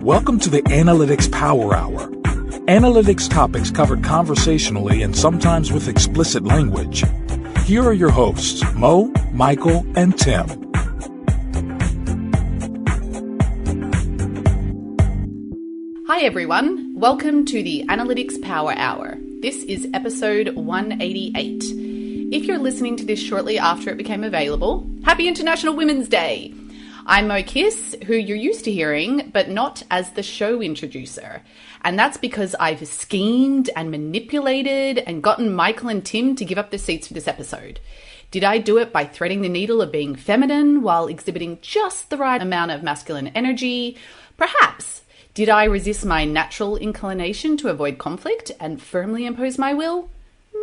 Welcome to the Analytics Power Hour. Analytics topics covered conversationally and sometimes with explicit language. Here are your hosts, Mo, Michael, and Tim. Hi everyone, welcome to the Analytics Power Hour. This is episode 188. If you're listening to this shortly after it became available, Happy International Women's Day! I'm Mo Kiss, who you're used to hearing, but not as the show introducer. And that's because I've schemed and manipulated and gotten Michael and Tim to give up their seats for this episode. Did I do it by threading the needle of being feminine while exhibiting just the right amount of masculine energy? Perhaps. Did I resist my natural inclination to avoid conflict and firmly impose my will?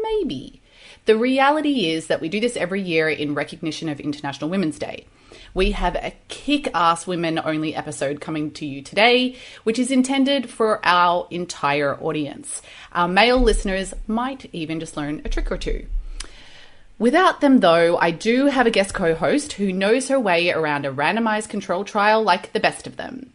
Maybe. The reality is that we do this every year in recognition of International Women's Day. We have a kick-ass women-only episode coming to you today, which is intended for our entire audience. Our male listeners might even just learn a trick or two. Without them, though, I do have a guest co-host who knows her way around a randomized control trial like the best of them.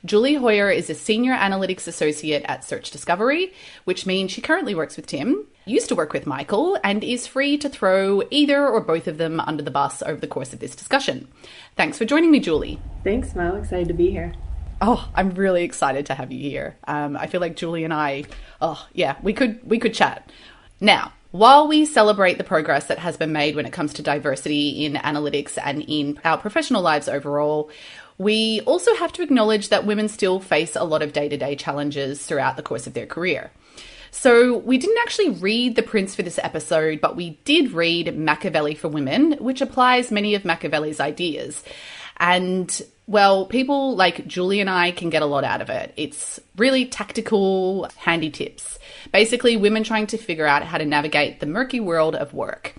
Julie Hoyer is a Senior Analytics Associate at Search Discovery, which means she currently works with Tim, used to work with Michael, and is free to throw either or both of them under the bus over the course of this discussion. Thanks for joining me, Julie. Thanks, Mo. Excited to be here. Oh, I'm really excited to have you here. I feel like Julie and I, we could chat. Now, while we celebrate the progress that has been made when it comes to diversity in analytics and in our professional lives overall, we also have to acknowledge that women still face a lot of day-to-day challenges throughout the course of their career. So we didn't actually read The Prince for this episode, but we did read Machiavelli for Women, which applies many of Machiavelli's ideas. And, well, people like Julie and I can get a lot out of it. It's really tactical, handy tips. Basically, women trying to figure out how to navigate the murky world of work.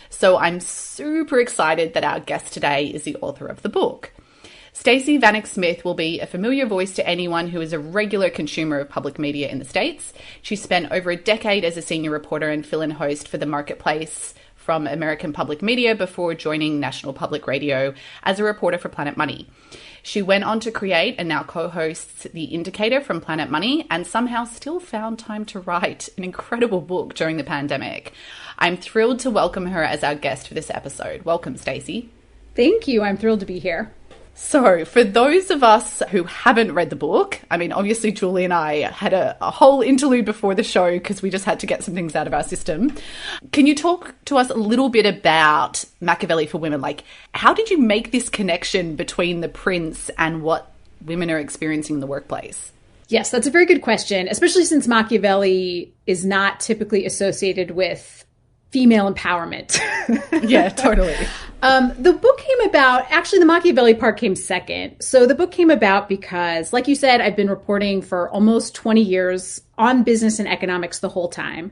So I'm super excited that our guest today is the author of the book. Stacey Vanek Smith will be a familiar voice to anyone who is a regular consumer of public media in the States. She spent over a decade as a senior reporter and fill-in host for The Marketplace from American Public Media before joining National Public Radio as a reporter for Planet Money. She went on to create and now co-hosts The Indicator from Planet Money and somehow still found time to write an incredible book during the pandemic. I'm thrilled to welcome her as our guest for this episode. Welcome, Stacey. Thank you. I'm thrilled to be here. So for those of us who haven't read the book, I mean, obviously Julie and I had a whole interlude before the show because we just had to get some things out of our system. Can you talk to us a little bit about Machiavelli for Women? Like, how did you make this connection between the prince and what women are experiencing in the workplace? Yes, that's a very good question, especially since Machiavelli is not typically associated with female empowerment. Yeah, totally. The book came about, actually the Machiavelli part came second. So the book came about because, like you said, I've been reporting for almost 20 years on business and economics the whole time.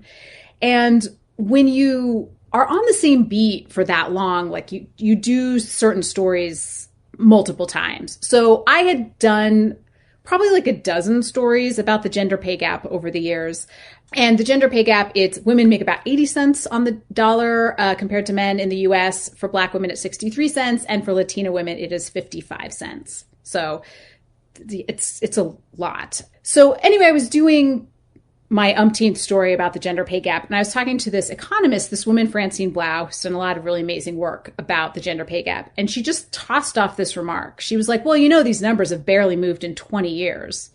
And when you are on the same beat for that long, like you do certain stories multiple times. So I had done probably like a dozen stories about the gender pay gap over the years. And the gender pay gap, it's women make about 80 cents on the dollar compared to men in the US. For Black women, it's 63 cents. And for Latina women, it is 55 cents. So it's a lot. So anyway, I was doing my umpteenth story about the gender pay gap. And I was talking to this economist, this woman, Francine Blau, who's done a lot of really amazing work about the gender pay gap. And she just tossed off this remark. She was like, well, you know, these numbers have barely moved in 20 years.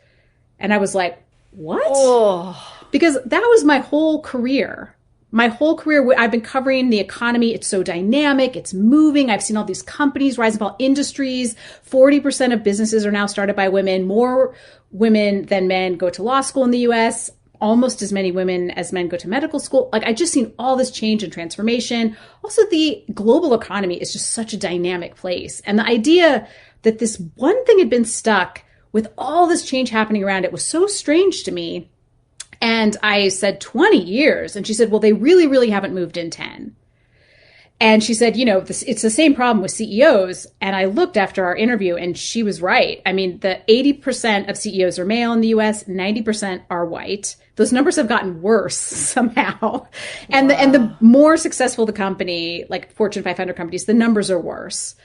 And I was like, what? Oh. Because that was my whole career. My whole career, I've been covering the economy. It's so dynamic. It's moving. I've seen all these companies rise and fall. Industries, 40% of businesses are now started by women. More women than men go to law school in the US. Almost as many women as men go to medical school. Like, I just seen all this change and transformation. Also, the global economy is just such a dynamic place. And the idea that this one thing had been stuck with all this change happening around it was so strange to me. And I said 20 years. And she said, well, they really, really haven't moved in 10. And she said, you know, it's the same problem with CEOs. And I looked after our interview and she was right. I mean, the 80% of CEOs are male in the US, 90% are white. Those numbers have gotten worse somehow. And the more successful the company, like Fortune 500 companies, the numbers are worse.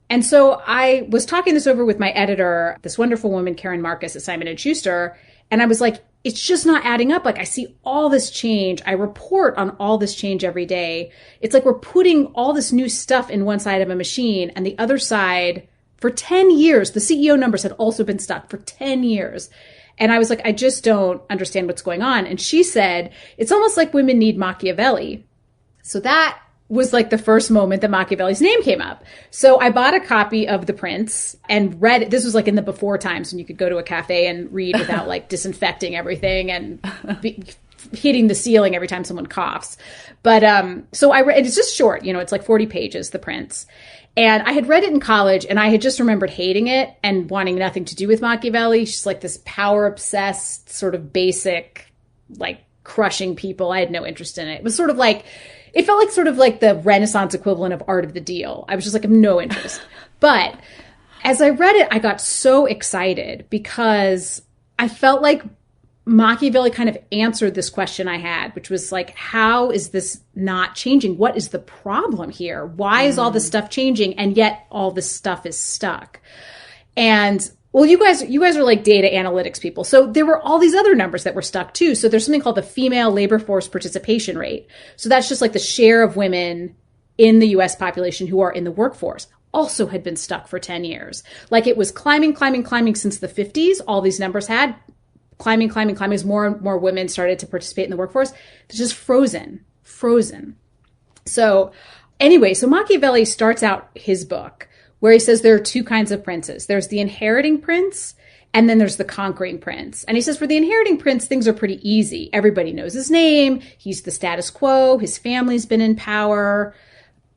And so I was talking this over with my editor, this wonderful woman, Karen Marcus at Simon & Schuster. And I was like, it's just not adding up. Like, I see all this change. I report on all this change every day. It's like we're putting all this new stuff in one side of a machine, and the other side, for 10 years, the CEO numbers had also been stuck for 10 years. And I was like, I just don't understand what's going on. And she said, it's almost like women need Machiavelli. So that was like the first moment that Machiavelli's name came up. So I bought a copy of The Prince and read it. This was like in the before times when you could go to a cafe and read without like disinfecting everything and hitting the ceiling every time someone coughs. But so I read, it's just short, it's like 40 pages, The Prince. And I had read it in college, and I had just remembered hating it and wanting nothing to do with Machiavelli. She's like this power obsessed, sort of basic, like crushing people. I had no interest in it. It was sort of like, it felt like sort of like the Renaissance equivalent of Art of the Deal. I was just like, I have no interest. But as I read it, I got so excited because I felt like Machiavelli kind of answered this question I had, which was like, how is this not changing? What is the problem here? Why is all this stuff changing? And yet all this stuff is stuck. And well, you guys are like data analytics people. So there were all these other numbers that were stuck too. So there's something called the female labor force participation rate. So that's just like the share of women in the US population who are in the workforce, also had been stuck for 10 years. Like it was climbing since the 50s. All these numbers had climbing as more and more women started to participate in the workforce. It's just frozen. So anyway, so Machiavelli starts out his book where he says there are two kinds of princes. There's the inheriting prince, and then there's the conquering prince. And he says for the inheriting prince, things are pretty easy. Everybody knows his name. He's the status quo. His family's been in power.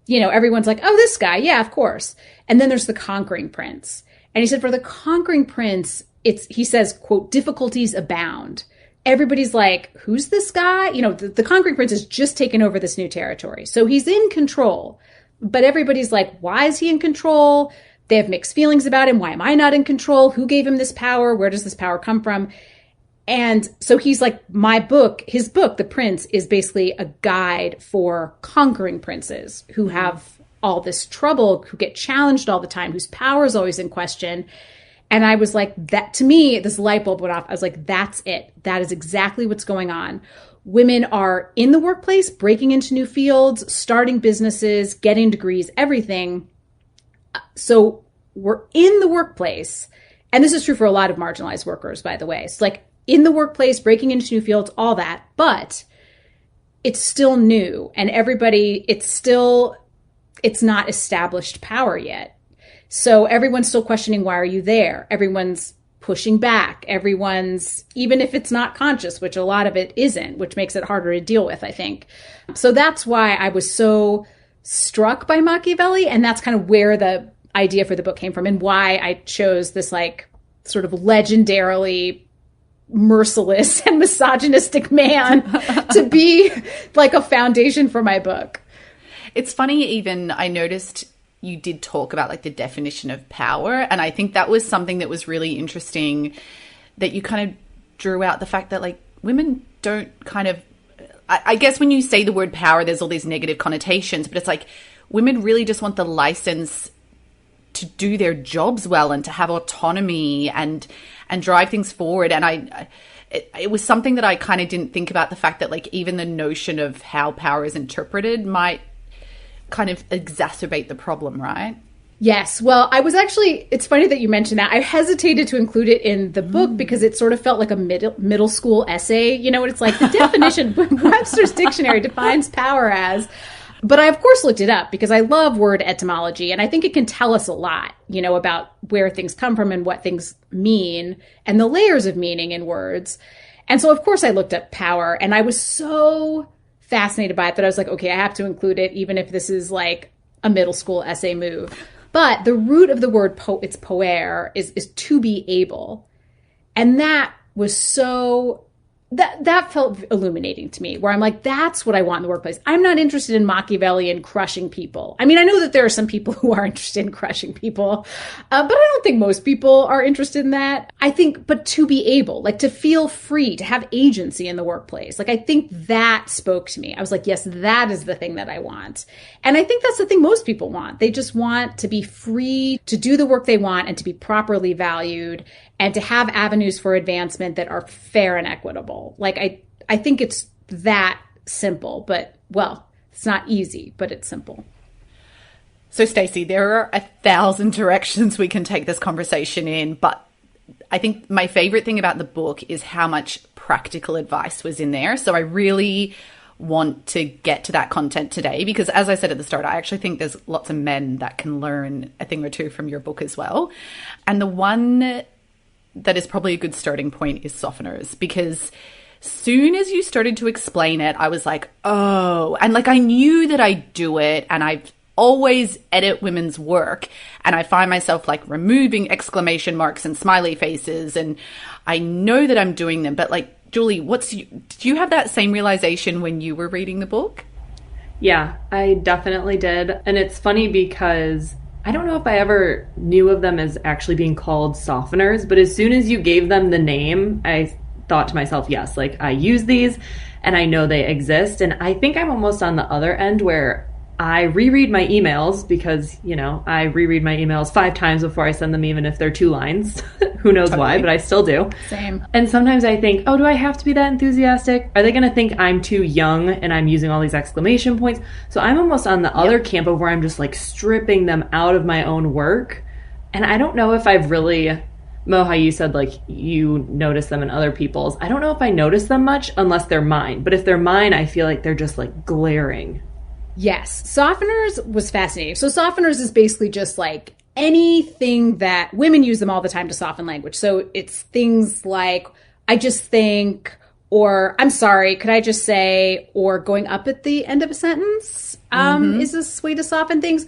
Everyone's like, oh, this guy. Yeah, of course. And then there's the conquering prince. And he said for the conquering prince, he says, quote, difficulties abound. Everybody's like, who's this guy? The conquering prince has just taken over this new territory. So he's in control. But everybody's like, why is he in control? They have mixed feelings about him. Why am I not in control? Who gave him this power? Where does this power come from? And so he's like, his book, The Prince, is basically a guide for conquering princes who have all this trouble, who get challenged all the time, whose power is always in question. And I was like, that to me, this light bulb went off. I was like, that's it. That is exactly what's going on. Women are in the workplace, breaking into new fields, starting businesses, getting degrees, everything. So we're in the workplace. And this is true for a lot of marginalized workers, by the way. It's like in the workplace, breaking into new fields, all that. But it's still new. And it's not established power yet. So everyone's still questioning, why are you there? Everyone's pushing back. Everyone's, even if it's not conscious, which a lot of it isn't, which makes it harder to deal with, I think. So that's why I was so struck by Machiavelli. And that's kind of where the idea for the book came from and why I chose this like sort of legendarily merciless and misogynistic man to be like a foundation for my book. It's funny, even I noticed you did talk about like the definition of power. And I think that was something that was really interesting, that you kind of drew out the fact that like women don't kind of, I guess when you say the word power, there's all these negative connotations, but it's like women really just want the license to do their jobs well and to have autonomy and drive things forward. And it was something that I kind of didn't think about, the fact that like even the notion of how power is interpreted might kind of exacerbate the problem, right? Yes. Well, it's funny that you mentioned that. I hesitated to include it in the book because it sort of felt like a middle school essay. You know what it's like? The definition, Webster's dictionary defines power as, but I of course looked it up because I love word etymology and I think it can tell us a lot, about where things come from and what things mean and the layers of meaning in words. And so of course I looked up power and I was so fascinated by it that I was like, okay, I have to include it, even if this is like a middle school essay move. But the root of the word, it's poer, is to be able. And that was so that felt illuminating to me, where I'm like, that's what I want in the workplace. I'm not interested in Machiavelli and crushing people. I mean, I know that there are some people who are interested in crushing people, but I don't think most people are interested in that. I think, but to be able, like, to feel free, to have agency in the workplace, like, I think that spoke to me. I was like, yes, that is the thing that I want. And I think that's the thing most people want. They just want to be free to do the work they want and to be properly valued and to have avenues for advancement that are fair and equitable. Like, I think it's that simple, but, well, it's not easy, but it's simple. So, Stacey, there are 1,000 directions we can take this conversation in, but I think my favorite thing about the book is how much practical advice was in there. So I really want to get to that content today because, as I said at the start, I actually think there's lots of men that can learn a thing or two from your book as well. And the one that is probably a good starting point is softeners, because soon as you started to explain it, I was like, oh, and like I knew that I do it, and I always edit women's work, and I find myself like removing exclamation marks and smiley faces, and I know that I'm doing them. But like, Julie, did you have that same realization when you were reading the book? Yeah, I definitely did. And it's funny because I don't know if I ever knew of them as actually being called softeners, but as soon as you gave them the name, I thought to myself, yes, like I use these and I know they exist. And I think I'm almost on the other end where I reread my emails because, you know, I reread my emails 5 times before I send them, even if they're 2 lines. Who knows why, but I still do. Same. And sometimes I think, oh, do I have to be that enthusiastic? Are they going to think I'm too young and I'm using all these exclamation points? So I'm almost on the other camp of where I'm just like stripping them out of my own work. And I don't know if I've really, Mo, how you said like you notice them in other people's. I don't know if I notice them much unless they're mine. But if they're mine, I feel like they're just like glaring. Yes. Softeners was fascinating. So softeners is basically just like anything that women use them all the time to soften language. So it's things like, I just think, or I'm sorry, could I just say, or going up at the end of a sentence is this way to soften things.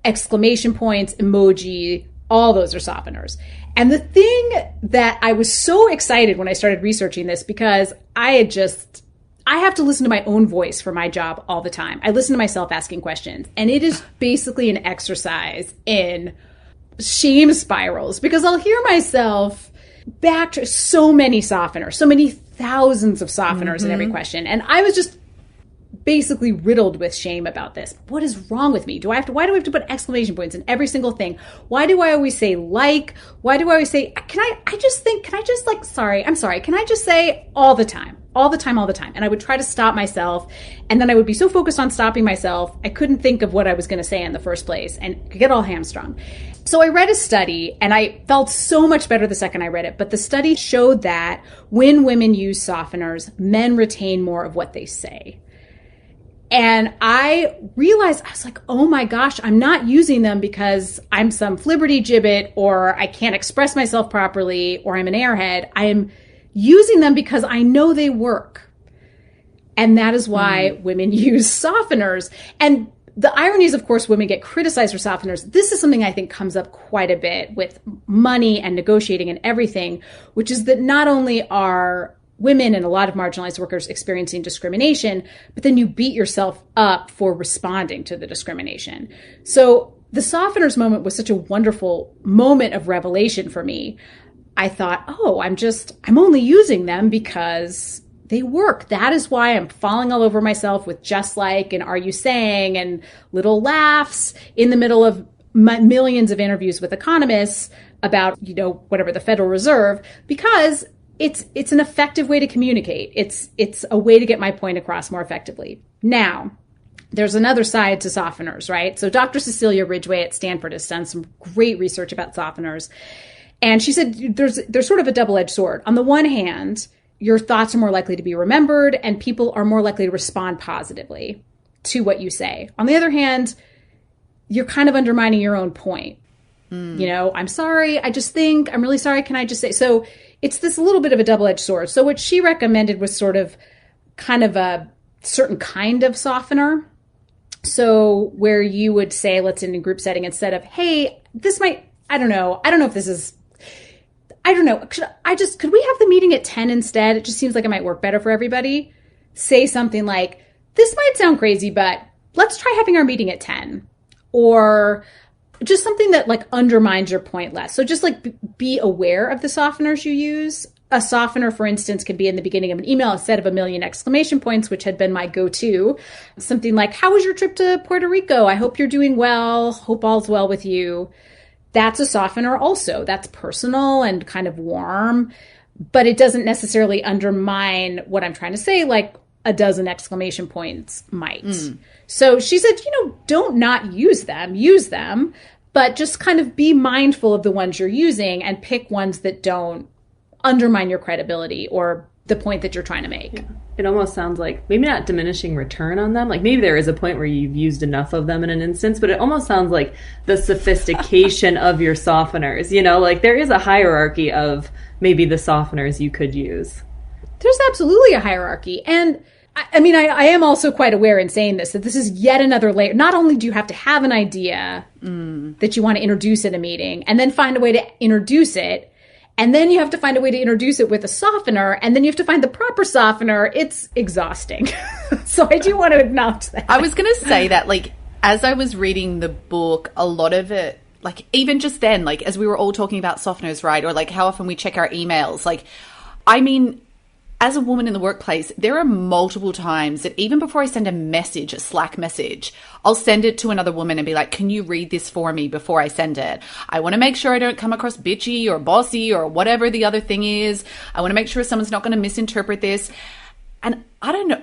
Exclamation points, emoji, all those are softeners. And the thing that I was so excited when I started researching this, because I have to listen to my own voice for my job all the time. I listen to myself asking questions. And it is basically an exercise in shame spirals, because I'll hear myself back to so many softeners, so many thousands of softeners in every question. And I was just basically riddled with shame about this. What is wrong with me? Why do I have to put exclamation points in every single thing? Why do I always say like? Why do I always say, can I just like, sorry, I'm sorry. Can I just say all the time? All the time. And I would try to stop myself. And then I would be so focused on stopping myself, I couldn't think of what I was going to say in the first place and get all hamstrung. So I read a study and I felt so much better the second I read it. But the study showed that when women use softeners, men retain more of what they say. And I realized, I was like, oh my gosh, I'm not using them because I'm some flibberty gibbet or I can't express myself properly or I'm an airhead. I am using them because I know they work. And that is why women use softeners. And the irony is, of course, women get criticized for softeners. This is something I think comes up quite a bit with money and negotiating and everything, which is that not only are women and a lot of marginalized workers experiencing discrimination, but then you beat yourself up for responding to the discrimination. So the softeners moment was such a wonderful moment of revelation for me. I thought, oh, I'm only using them because they work. That is why I'm falling all over myself with just like and are you saying and little laughs in the middle of millions of interviews with economists about, whatever, the Federal Reserve, because it's an effective way to communicate. It's a way to get my point across more effectively. Now, there's another side to softeners, right? So Dr. Cecilia Ridgway at Stanford has done some great research about softeners. And she said there's sort of a double-edged sword. On the one hand, your thoughts are more likely to be remembered and people are more likely to respond positively to what you say. On the other hand, you're kind of undermining your own point. I'm sorry, I just think, I'm really sorry, can I just say? So it's this little bit of a double-edged sword. So what she recommended was sort of kind of a certain kind of softener. So where you would say, let's in a group setting, instead of, hey, this might, I don't know if this is, I don't know. Could we have the meeting at 10 instead? It just seems like it might work better for everybody. Say something like, this might sound crazy, but let's try having our meeting at 10. Or just something that like undermines your point less. So just like be aware of the softeners you use. A softener, for instance, could be in the beginning of an email instead of a million exclamation points, which had been my go-to. Something like, how was your trip to Puerto Rico? I hope you're doing well. Hope all's well with you. That's a softener also. That's personal and kind of warm, but it doesn't necessarily undermine what I'm trying to say, like a dozen exclamation points might. So she said, don't not use them, but just kind of be mindful of the ones you're using and pick ones that don't undermine your credibility or the point that you're trying to make. It almost sounds like maybe not diminishing return on them. Like maybe there is a point where you've used enough of them in an instance, but it almost sounds like the sophistication of your softeners. Like there is a hierarchy of maybe the softeners you could use. There's absolutely a hierarchy. And I mean, I am also quite aware in saying this, that this is yet another layer. Not only do you have to have an idea that you want to introduce at a meeting and then find a way to introduce it, and then you have to find a way to introduce it with a softener, and then you have to find the proper softener. It's exhausting. So I do want to acknowledge that. I was going to say that, like, as I was reading the book, a lot of it, like, even just then, like, as we were all talking about softeners, right? Or, like, how often we check our emails. Like, I mean, as a woman in the workplace, there are multiple times that even before I send a Slack message, I'll send it to another woman and be like, can you read this for me before I send it? I want to make sure I don't come across bitchy or bossy or whatever the other thing is. I want to make sure someone's not going to misinterpret this. And I don't know.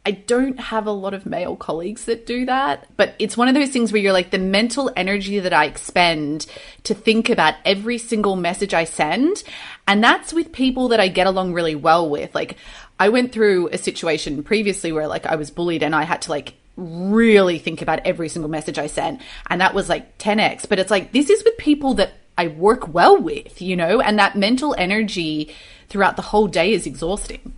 I don't have a lot of male colleagues that do that, but it's one of those things where you're like, the mental energy that I expend to think about every single message I send. And that's with people that I get along really well with. Like, I went through a situation previously where like I was bullied and I had to like really think about every single message I sent. And that was like 10x, but it's like, this is with people that I work well with, and that mental energy throughout the whole day is exhausting.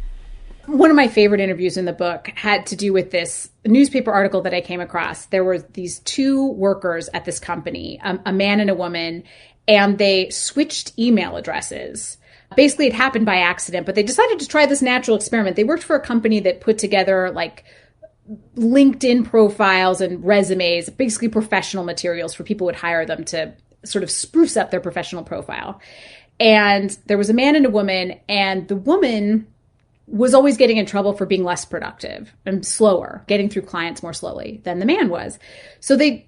One of my favorite interviews in the book had to do with this newspaper article that I came across. There were these two workers at this company, a man and a woman, and they switched email addresses. Basically, it happened by accident, but they decided to try this natural experiment. They worked for a company that put together like LinkedIn profiles and resumes, basically professional materials for people who would hire them to sort of spruce up their professional profile. And there was a man and a woman, and the woman was always getting in trouble for being less productive and slower, getting through clients more slowly than the man was. So they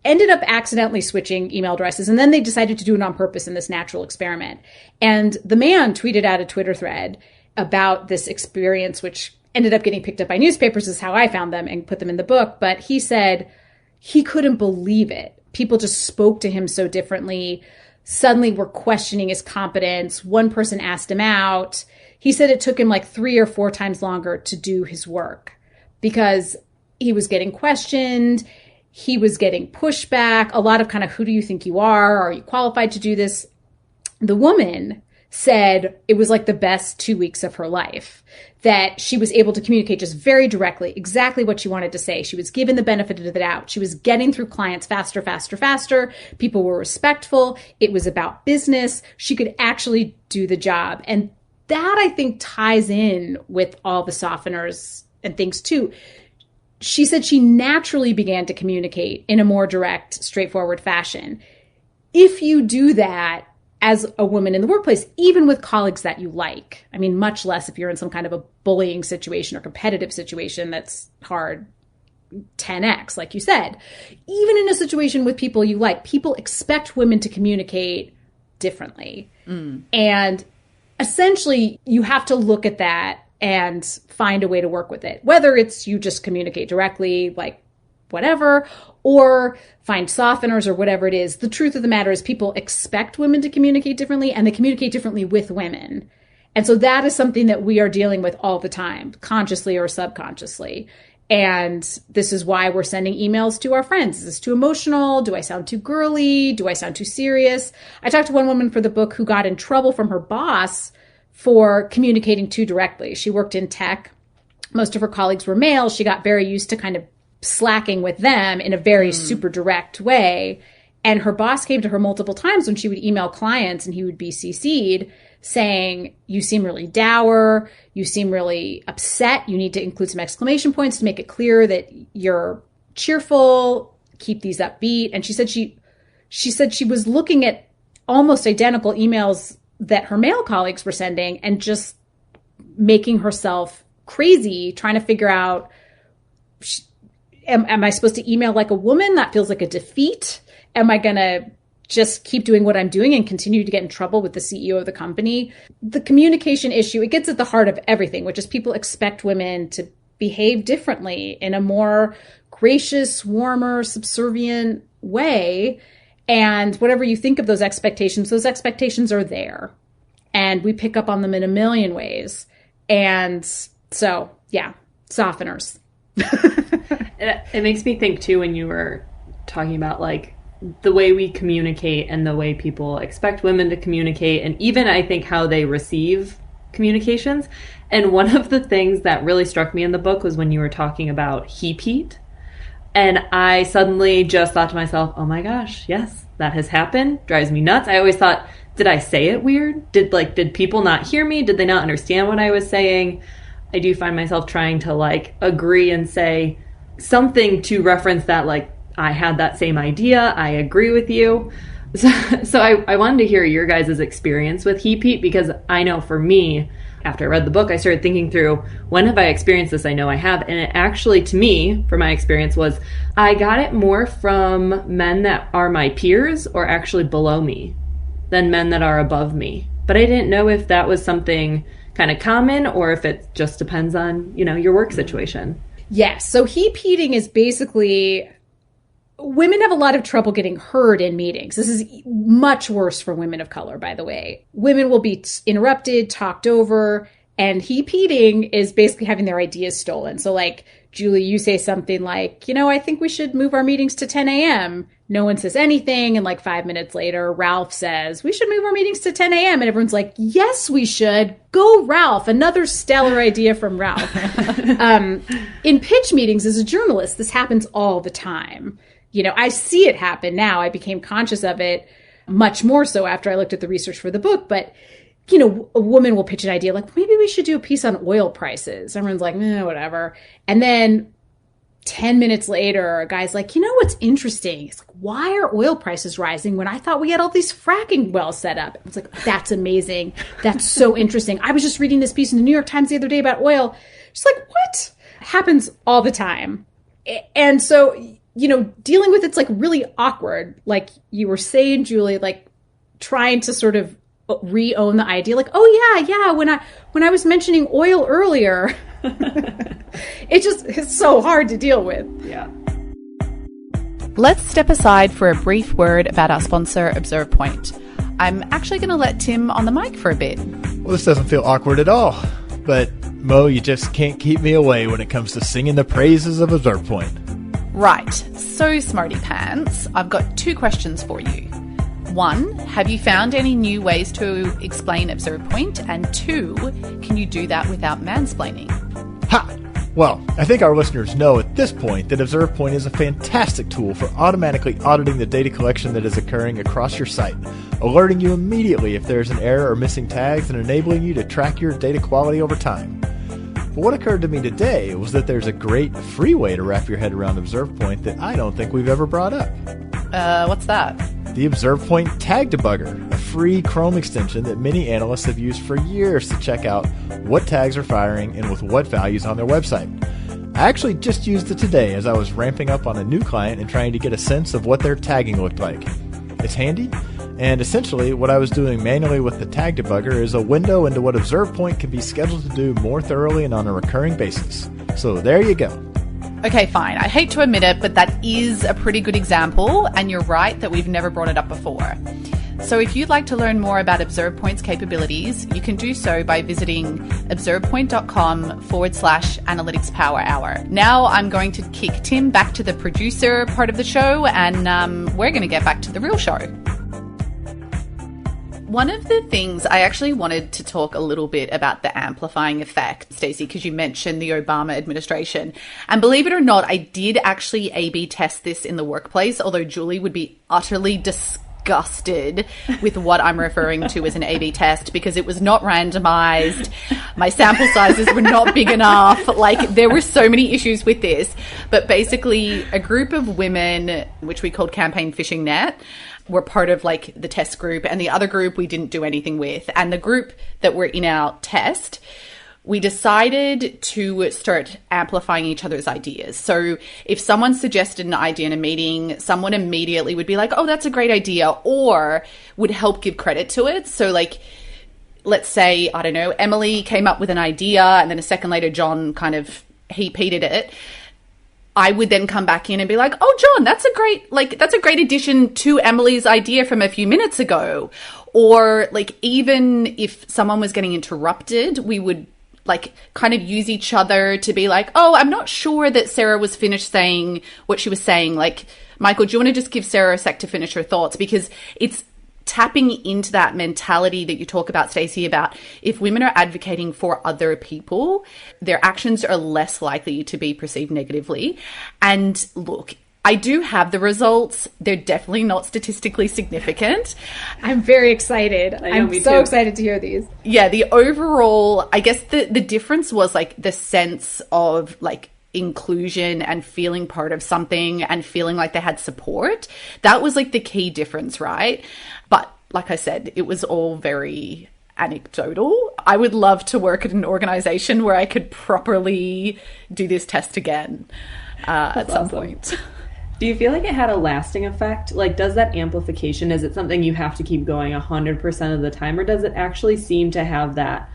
ended up accidentally switching email addresses, and then they decided to do it on purpose in this natural experiment. And the man tweeted out a Twitter thread about this experience, which ended up getting picked up by newspapers, is how I found them and put them in the book. But he said he couldn't believe it. People just spoke to him so differently, suddenly were questioning his competence. One person asked him out. He said it took him like 3 or 4 times longer to do his work because he was getting questioned. He was getting pushback, a lot of kind of, who do you think you are you qualified to do this? The woman said it was like the best 2 weeks of her life, that she was able to communicate just very directly, exactly what she wanted to say. She was given the benefit of the doubt. She was getting through clients faster, faster, faster. People were respectful. It was about business. She could actually do the job. And that, I think, ties in with all the softeners and things too. She said she naturally began to communicate in a more direct, straightforward fashion. If you do that as a woman in the workplace, even with colleagues that you like, I mean, much less if you're in some kind of a bullying situation or competitive situation that's hard, 10x, like you said. Even in a situation with people you like, people expect women to communicate differently. And essentially, you have to look at that and find a way to work with it. Whether it's you just communicate directly, like whatever, or find softeners or whatever it is. The truth of the matter is people expect women to communicate differently, and they communicate differently with women. And so that is something that we are dealing with all the time, consciously or subconsciously. And this is why we're sending emails to our friends. Is this too emotional? Do I sound too girly? Do I sound too serious? I talked to one woman for the book who got in trouble from her boss for communicating too directly. She worked in tech. Most of her colleagues were male. She got very used to kind of slacking with them in a very super direct way. And her boss came to her multiple times when she would email clients and he would be CC'd saying, you seem really dour, you seem really upset, you need to include some exclamation points to make it clear that you're cheerful, keep these upbeat. And she said she was looking at almost identical emails that her male colleagues were sending and just making herself crazy, trying to figure out, am I supposed to email like a woman? That feels like a defeat. Am I going to just keep doing what I'm doing and continue to get in trouble with the CEO of the company? The communication issue, it gets at the heart of everything, which is people expect women to behave differently in a more gracious, warmer, subservient way. And whatever you think of those expectations are there. And we pick up on them in a million ways. And so, yeah, softeners. It makes me think, too, when you were talking about, like, the way we communicate and the way people expect women to communicate, and even, I think, how they receive communications. And one of the things that really struck me in the book was when you were talking about heat. And I suddenly just thought to myself, oh my gosh, yes, that has happened. Drives me nuts. I always thought, did I say it weird? Did people not hear me? Did they not understand what I was saying? I do find myself trying to like agree and say something to reference that, like, I had that same idea. I agree with you. So I wanted to hear your guys' experience with heat, because I know for me, after I read the book, I started thinking through, when have I experienced this? I know I have. And it actually, to me, from my experience, was I got it more from men that are my peers or actually below me than men that are above me. But I didn't know if that was something kind of common or if it just depends on, your work situation. Yes. So heat is basically, women have a lot of trouble getting heard in meetings. This is much worse for women of color, by the way. Women will be interrupted, talked over, and heat is basically having their ideas stolen. So like, Julie, you say something like, I think we should move our meetings to 10 a.m. No one says anything. And like 5 minutes later, Ralph says, we should move our meetings to 10 a.m. And everyone's like, yes, we should. Go, Ralph. Another stellar idea from Ralph. In pitch meetings as a journalist, this happens all the time. I see it happen now. I became conscious of it much more so after I looked at the research for the book. But, a woman will pitch an idea like, maybe we should do a piece on oil prices. Everyone's like, whatever. And then 10 minutes later, a guy's like, what's interesting? It's like, why are oil prices rising when I thought we had all these fracking wells set up? It's like, that's amazing. That's so interesting. I was just reading this piece in the New York Times the other day about oil. She's like, what? Happens all the time. And so, dealing with it's like really awkward. Like you were saying, Julie, like trying to sort of re-own the idea. Like, oh yeah. When I was mentioning oil earlier, it's so hard to deal with. Yeah. Let's step aside for a brief word about our sponsor, Observe Point. I'm actually going to let Tim on the mic for a bit. Well, this doesn't feel awkward at all. But Mo, you just can't keep me away when it comes to singing the praises of Observe Point. Right. So, Smarty Pants, I've got 2 questions for you. 1, have you found any new ways to explain Observe Point? And 2, can you do that without mansplaining? Ha! Well, I think our listeners know at this point that Observe Point is a fantastic tool for automatically auditing the data collection that is occurring across your site, alerting you immediately if there's an error or missing tags and enabling you to track your data quality over time. But what occurred to me today was that there's a great free way to wrap your head around Observe Point that I don't think we've ever brought up. What's that? The Observe Point Tag Debugger, a free Chrome extension that many analysts have used for years to check out what tags are firing and with what values on their website. I actually just used it today as I was ramping up on a new client and trying to get a sense of what their tagging looked like. It's handy, and essentially what I was doing manually with the Tag Debugger is a window into what Observe Point can be scheduled to do more thoroughly and on a recurring basis. So there you go. Okay, fine. I hate to admit it, but that is a pretty good example, and you're right that we've never brought it up before. So if you'd like to learn more about Observe Point's capabilities, you can do so by visiting observepoint.com/analytics power hour. Now I'm going to kick Tim back to the producer part of the show, and we're going to get back to the real show. One of the things I actually wanted to talk a little bit about the amplifying effect, Stacey, because you mentioned the Obama administration. And believe it or not, I did actually A/B test this in the workplace, although Julie would be utterly disgusted with what I'm referring to as an A/B test because it was not randomized. My sample sizes were not big enough. Like, there were so many issues with this. But basically, a group of women, which we called Campaign Fishing Net, were part of like the test group, and the other group we didn't do anything with. And the group that were in our test, we decided to start amplifying each other's ideas. So if someone suggested an idea in a meeting, someone immediately would be like, oh, that's a great idea, or would help give credit to it. So like, let's say, I don't know, Emily came up with an idea and then a second later, John kind of heated it. I would then come back in and be like, oh, John, that's a great addition to Emily's idea from a few minutes ago. Or like, even if someone was getting interrupted, we would like kind of use each other to be like, oh, I'm not sure that Sarah was finished saying what she was saying. Like, Michael, do you want to just give Sarah a sec to finish her thoughts? Because it's tapping into that mentality that you talk about, Stacey, about if women are advocating for other people, their actions are less likely to be perceived negatively. And look, I do have the results. They're definitely not statistically significant. I'm very excited. I'm so excited to hear these. Yeah, the overall, I guess the difference was like the sense of like inclusion and feeling part of something and feeling like they had support. That was like the key difference, right? But like I said, it was all very anecdotal. I would love to work at an organization where I could properly do this test again at some point. Do you feel like it had a lasting effect? Like, does that amplification, is it something you have to keep going 100% of the time, or does it actually seem to have that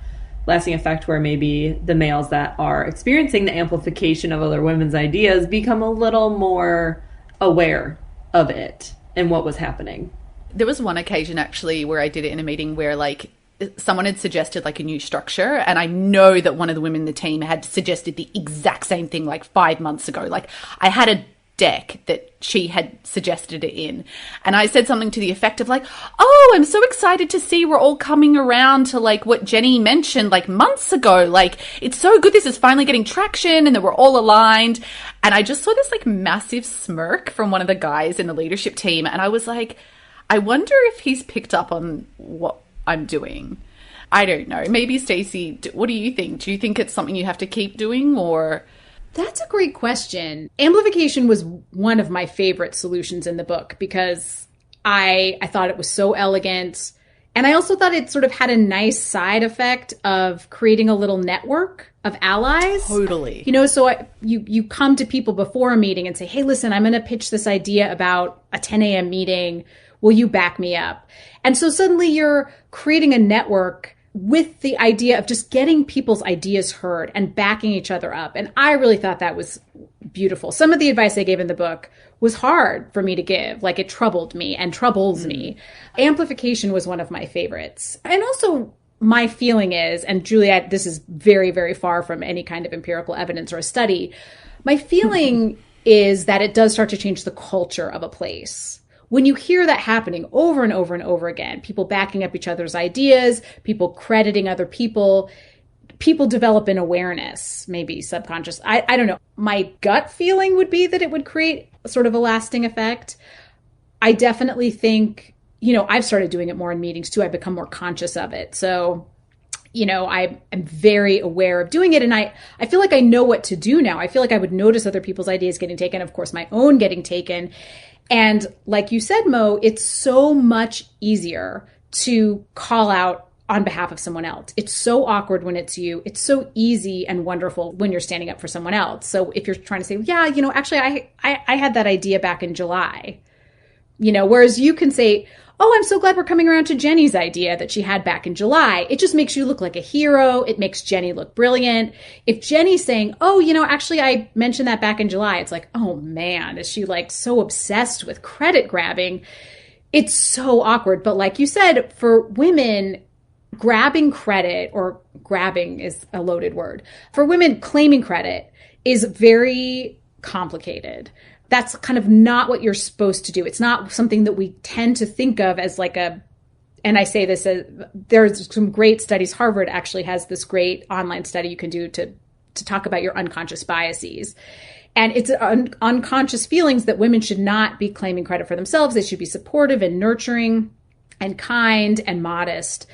lasting effect where maybe the males that are experiencing the amplification of other women's ideas become a little more aware of it and what was happening? There was one occasion actually where I did it in a meeting where like someone had suggested like a new structure, and I know that one of the women in the team had suggested the exact same thing like 5 months ago. Like, I had a deck that she had suggested it in, and I said something to the effect of like, oh, I'm so excited to see we're all coming around to like what Jenny mentioned like months ago. Like, it's so good, this is finally getting traction and that we're all aligned. And I just saw this like massive smirk from one of the guys in the leadership team, and I was like, I wonder if he's picked up on what I'm doing. I don't know. Maybe Stacey, what do you think? Do you think it's something you have to keep doing, or? That's a great question. Amplification was one of my favorite solutions in the book because I thought it was so elegant. And I also thought it sort of had a nice side effect of creating a little network of allies. Totally. You know, so you come to people before a meeting and say, hey, listen, I'm going to pitch this idea about a 10 a.m. meeting. Will you back me up? And so suddenly you're creating a network with the idea of just getting people's ideas heard and backing each other up. And I really thought that was beautiful. Some of the advice I gave in the book was hard for me to give. Like, it troubled me and troubles me. Amplification was one of my favorites. And also my feeling is, and Juliet, this is very, very far from any kind of empirical evidence or a study. My feeling is that it does start to change the culture of a place. When you hear that happening over and over and over again, people backing up each other's ideas, people crediting other people, people develop an awareness, maybe subconscious. I don't know. My gut feeling would be that it would create sort of a lasting effect. I definitely think, you know, I've started doing it more in meetings too. I've become more conscious of it. So, you know, I am very aware of doing it. And I feel like I know what to do now. I feel like I would notice other people's ideas getting taken, of course, my own getting taken. And like you said, Mo, it's so much easier to call out on behalf of someone else. It's so awkward when it's you. It's so easy and wonderful when you're standing up for someone else. So if you're trying to say, yeah, you know, actually, I had that idea back in July, you know, whereas you can say, oh, I'm so glad we're coming around to Jenny's idea that she had back in July. It just makes you look like a hero. It makes Jenny look brilliant. If Jenny's saying, oh, you know, actually, I mentioned that back in July, it's like, oh, man, is she like so obsessed with credit grabbing? It's so awkward. But like you said, for women, grabbing credit, or grabbing is a loaded word, for women, claiming credit is very complicated. That's kind of not what you're supposed to do. It's not something that we tend to think of as like a and I say this, there's some great studies. Harvard actually has this great online study you can do to talk about your unconscious biases. And it's unconscious feelings that women should not be claiming credit for themselves. They should be supportive and nurturing and kind and modest.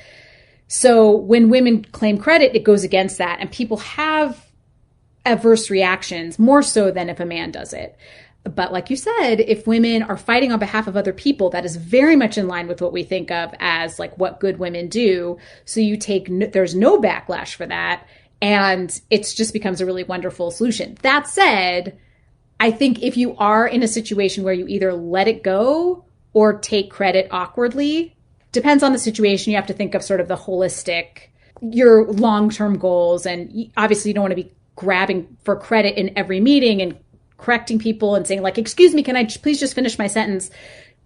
So when women claim credit, it goes against that. And people have adverse reactions more so than if a man does it. But like you said, if women are fighting on behalf of other people, that is very much in line with what we think of as like what good women do. So there's no backlash for that. And it just becomes a really wonderful solution. That said, I think if you are in a situation where you either let it go or take credit awkwardly, depends on the situation. You have to think of sort of the holistic, your long-term goals. And obviously you don't want to be grabbing for credit in every meeting and correcting people and saying like, excuse me, can I please just finish my sentence?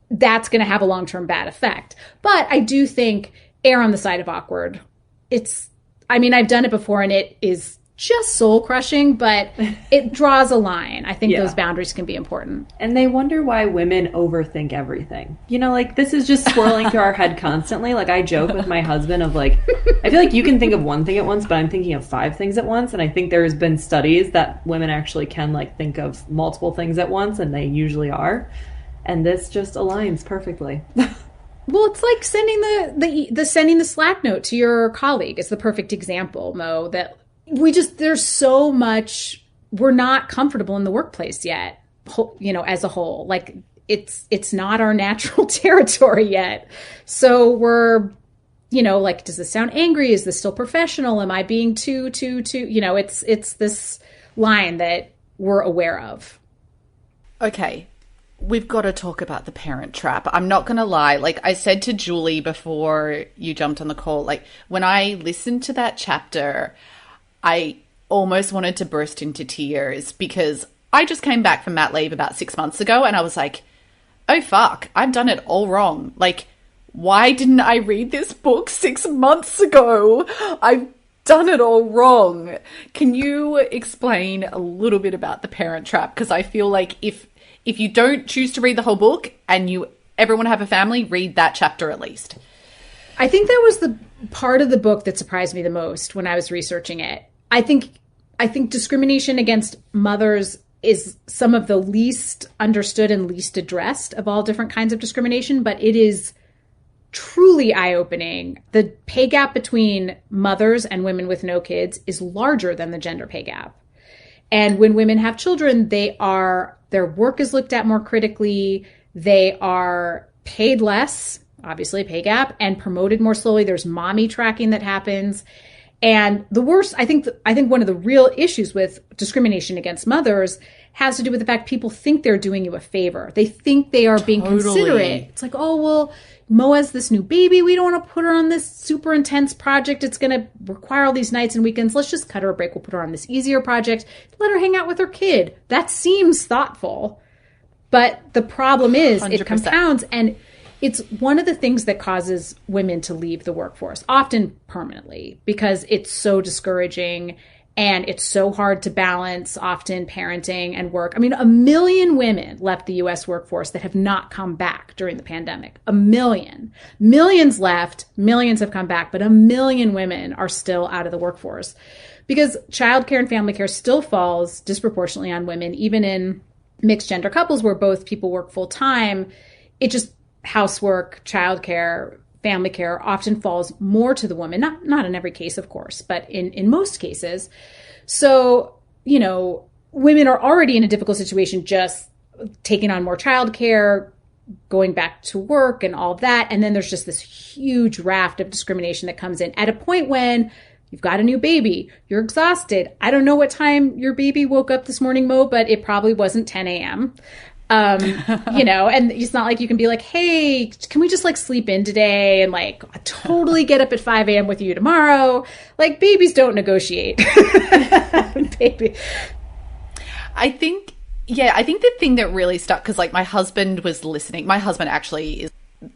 That's going to have a long-term bad effect. But I do think err on the side of awkward. I've done it before and it is just soul crushing, but it draws a line. I think those boundaries can be important. And they wonder why women overthink everything. Like this is just swirling through our head constantly. Like I joke with my husband of like, I feel like you can think of one thing at once, but I'm thinking of 5 things at once. And I think there's been studies that women actually can like think of multiple things at once, and they usually are. And this just aligns perfectly. Well, it's like sending the Slack note to your colleague is the perfect example, Mo, that there's so much, we're not comfortable in the workplace yet, as a whole. Like it's not our natural territory yet. So we're, like, does this sound angry? Is this still professional? Am I being too, it's this line that we're aware of. Okay. We've got to talk about the parent trap. I'm not going to lie. Like I said to Julie before you jumped on the call, like when I listened to that chapter, I almost wanted to burst into tears because I just came back from mat leave about 6 months ago and I was like, oh, fuck, I've done it all wrong. Like, why didn't I read this book 6 months ago? I've done it all wrong. Can you explain a little bit about the parent trap? Because I feel like if you don't choose to read the whole book and you ever want to have a family, read that chapter at least. I think that was the part of the book that surprised me the most when I was researching it. I think discrimination against mothers is some of the least understood and least addressed of all different kinds of discrimination, but it is truly eye-opening. The pay gap between mothers and women with no kids is larger than the gender pay gap. And when women have children, their work is looked at more critically. They are paid less, obviously pay gap, and promoted more slowly. There's mommy tracking that happens. And the worst, I think one of the real issues with discrimination against mothers has to do with the fact people think they're doing you a favor. They think they are being considerate. It's like, oh, well, Mo has this new baby. We don't want to put her on this super intense project. It's going to require all these nights and weekends. Let's just cut her a break. We'll put her on this easier project. Let her hang out with her kid. That seems thoughtful. But the problem is 100%. It compounds, and it's one of the things that causes women to leave the workforce, often permanently, because it's so discouraging and it's so hard to balance, often parenting and work. I mean, 1 million women left the U.S. workforce that have not come back during the pandemic. 1 million. Millions left, millions have come back, but 1 million women are still out of the workforce because childcare and family care still falls disproportionately on women, even in mixed gender couples where both people work full time. It just, housework, childcare, family care often falls more to the woman, not in every case, of course, but in most cases. So, women are already in a difficult situation, just taking on more childcare, going back to work and all of that. And then there's just this huge raft of discrimination that comes in at a point when you've got a new baby, you're exhausted. I don't know what time your baby woke up this morning, Mo, but it probably wasn't 10 a.m. And it's not like you can be like, hey, can we just like sleep in today and like totally get up at 5 a.m. with you tomorrow? Like babies don't negotiate. Baby. I think the thing that really stuck, because like my husband was listening. My husband actually is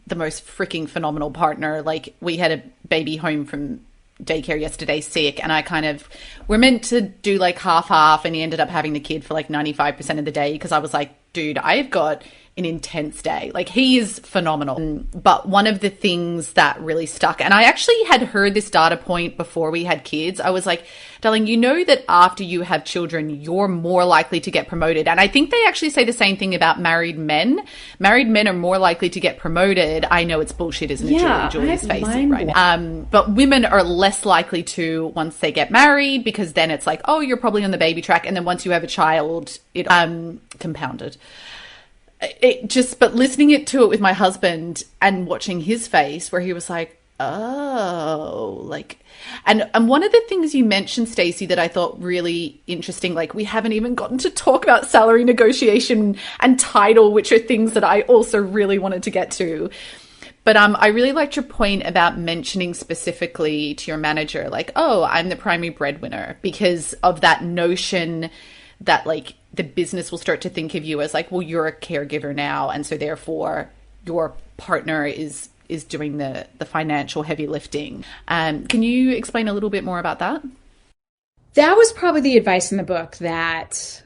the most freaking phenomenal partner. Like we had a baby home from daycare yesterday sick, and we're meant to do like half and he ended up having the kid for like 95% of the day because I was like, dude, I've got an intense day. Like, he is phenomenal. But one of the things that really stuck, and I actually had heard this data point before we had kids. I was like, darling, you know that after you have children, you're more likely to get promoted. And I think they actually say the same thing about married men. Married men are more likely to get promoted. I know it's bullshit, isn't it, Yeah, Julie? Julie's facing right now. But women are less likely to once they get married, because then it's like, oh, you're probably on the baby track. And then once you have a child, it compounded. But listening to it with my husband and watching his face where he was like, oh, like, and one of the things you mentioned, Stacey, that I thought really interesting, like, we haven't even gotten to talk about salary negotiation and title, which are things that I also really wanted to get to. But I really liked your point about mentioning specifically to your manager, like, oh, I'm the primary breadwinner, because of that notion that, like, the business will start to think of you as like, well, you're a caregiver now, and so therefore your partner is doing the financial heavy lifting. Can you explain a little bit more about that? That was probably the advice in the book that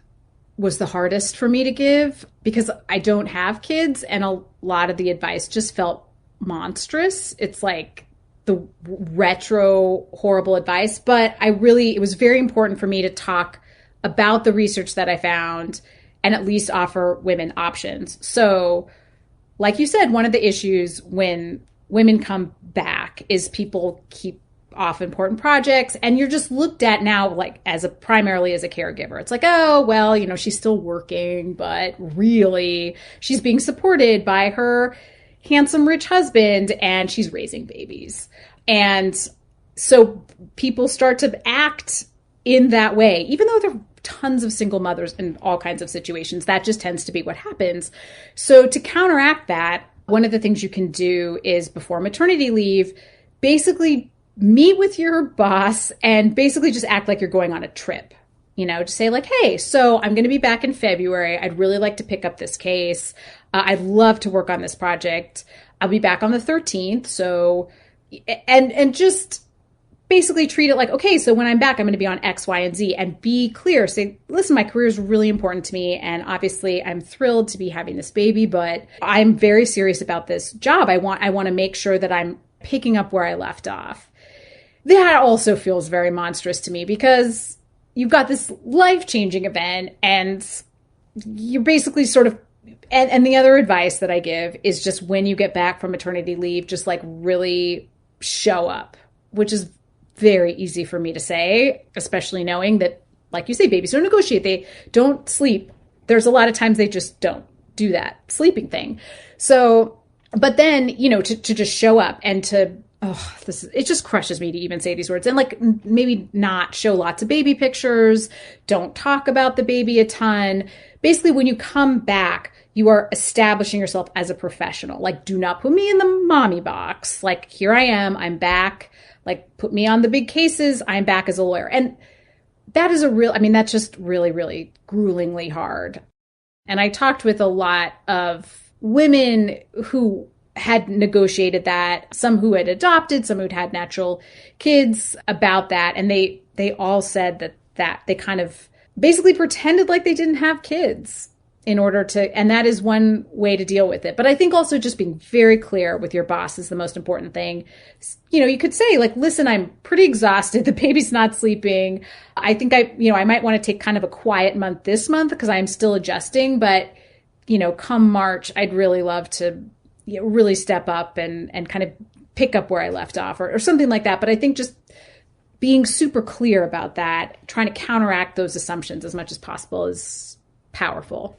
was the hardest for me to give, because I don't have kids, and a lot of the advice just felt monstrous. It's like the retro horrible advice, but it was very important for me to talk about the research that I found and at least offer women options. So, like you said, one of the issues when women come back is people keep off important projects, and you're just looked at now like primarily as a caregiver. It's like, oh, well, she's still working, but really she's being supported by her handsome, rich husband, and she's raising babies. And so people start to act in that way, even though there are tons of single mothers in all kinds of situations. That just tends to be what happens. So to counteract that, one of the things you can do is, before maternity leave, basically meet with your boss and basically just act like you're going on a trip. Just say like, hey, so I'm going to be back in February. I'd really like to pick up this case. I'd love to work on this project. I'll be back on the 13th. So, and just basically treat it like, okay, so when I'm back, I'm going to be on X, Y, and Z, and be clear. Say, listen, my career is really important to me, and obviously I'm thrilled to be having this baby, but I'm very serious about this job. I want to make sure that I'm picking up where I left off. That also feels very monstrous to me, because you've got this life-changing event, and you're basically sort of, and the other advice that I give is just, when you get back from maternity leave, just like really show up, which is very easy for me to say, especially knowing that, like you say, babies don't negotiate. They don't sleep. There's a lot of times they just don't do that sleeping thing. So, but then, to just show up and to, it just crushes me to even say these words, and like maybe not show lots of baby pictures. Don't talk about the baby a ton. Basically, when you come back, you are establishing yourself as a professional. Like, do not put me in the mommy box. Like, here I am, I'm back. Like, put me on the big cases, I'm back as a lawyer. And that is that's just really, really gruelingly hard. And I talked with a lot of women who had negotiated that, some who had adopted, some who'd had natural kids, about that. And they all said that they kind of basically pretended like they didn't have kids in order to, and that is one way to deal with it. But I think also just being very clear with your boss is the most important thing. You could say like, listen, I'm pretty exhausted. The baby's not sleeping. I think I might want to take kind of a quiet month this month because I'm still adjusting. But, come March, I'd really love to really step up and kind of pick up where I left off or something like that. But I think just being super clear about that, trying to counteract those assumptions as much as possible, is powerful.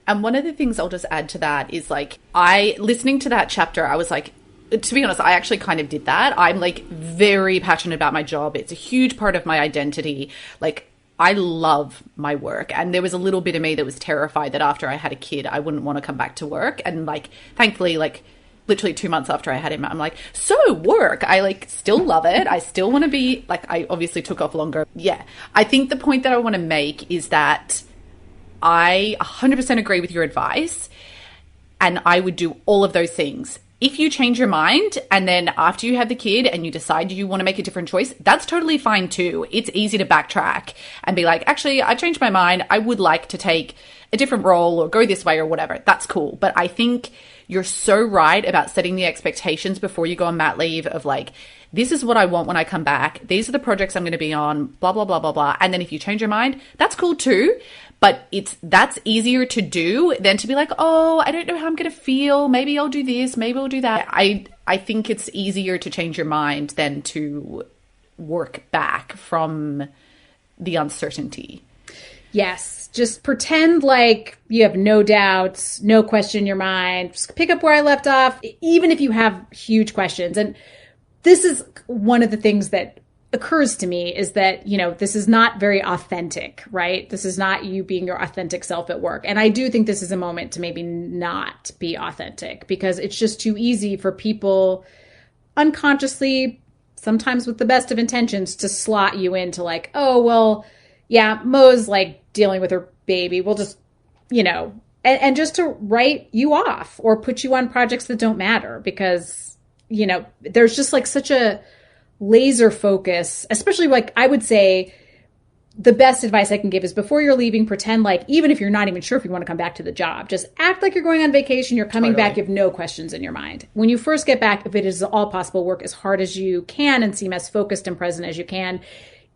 And one of the things I'll just add to that is like, listening to that chapter, I was like, to be honest, I actually kind of did that. I'm like very passionate about my job. It's a huge part of my identity. Like, I love my work. And there was a little bit of me that was terrified that after I had a kid, I wouldn't want to come back to work. And like, thankfully, like literally 2 months after I had him, I'm like, so work, I like still love it. I still want to be like, I obviously took off longer. Yeah. I think the point that I want to make is that I 100% agree with your advice, and I would do all of those things. if you change your mind and then after you have the kid and you decide you want to make a different choice, that's totally fine too. It's easy to backtrack and be like, actually, I changed my mind. I would like to take a different role or go this way or whatever. That's cool. But I think you're so right about setting the expectations before you go on mat leave of like, this is what I want when I come back. These are the projects I'm going to be on, blah, blah, blah, blah, blah. And then if you change your mind, that's cool too. But that's easier to do than to be like, oh, I don't know how I'm going to feel. Maybe I'll do this. Maybe I'll do that. I think it's easier to change your mind than to work back from the uncertainty. Yes. Just pretend like you have no doubts, no question in your mind. Just pick up where I left off, even if you have huge questions. And this is one of the things that occurs to me is that, this is not very authentic, right? This is not you being your authentic self at work. And I do think this is a moment to maybe not be authentic because it's just too easy for people unconsciously, sometimes with the best of intentions, to slot you into like, oh, well, yeah, Mo's like dealing with her baby. We'll just, and just to write you off or put you on projects that don't matter because, there's just like such a laser focus, especially like I would say the best advice I can give is before you're leaving, pretend like, even if you're not even sure if you want to come back to the job, just act like you're going on vacation. You're coming back. You have no questions in your mind. When you first get back, if it is all possible, work as hard as you can and seem as focused and present as you can,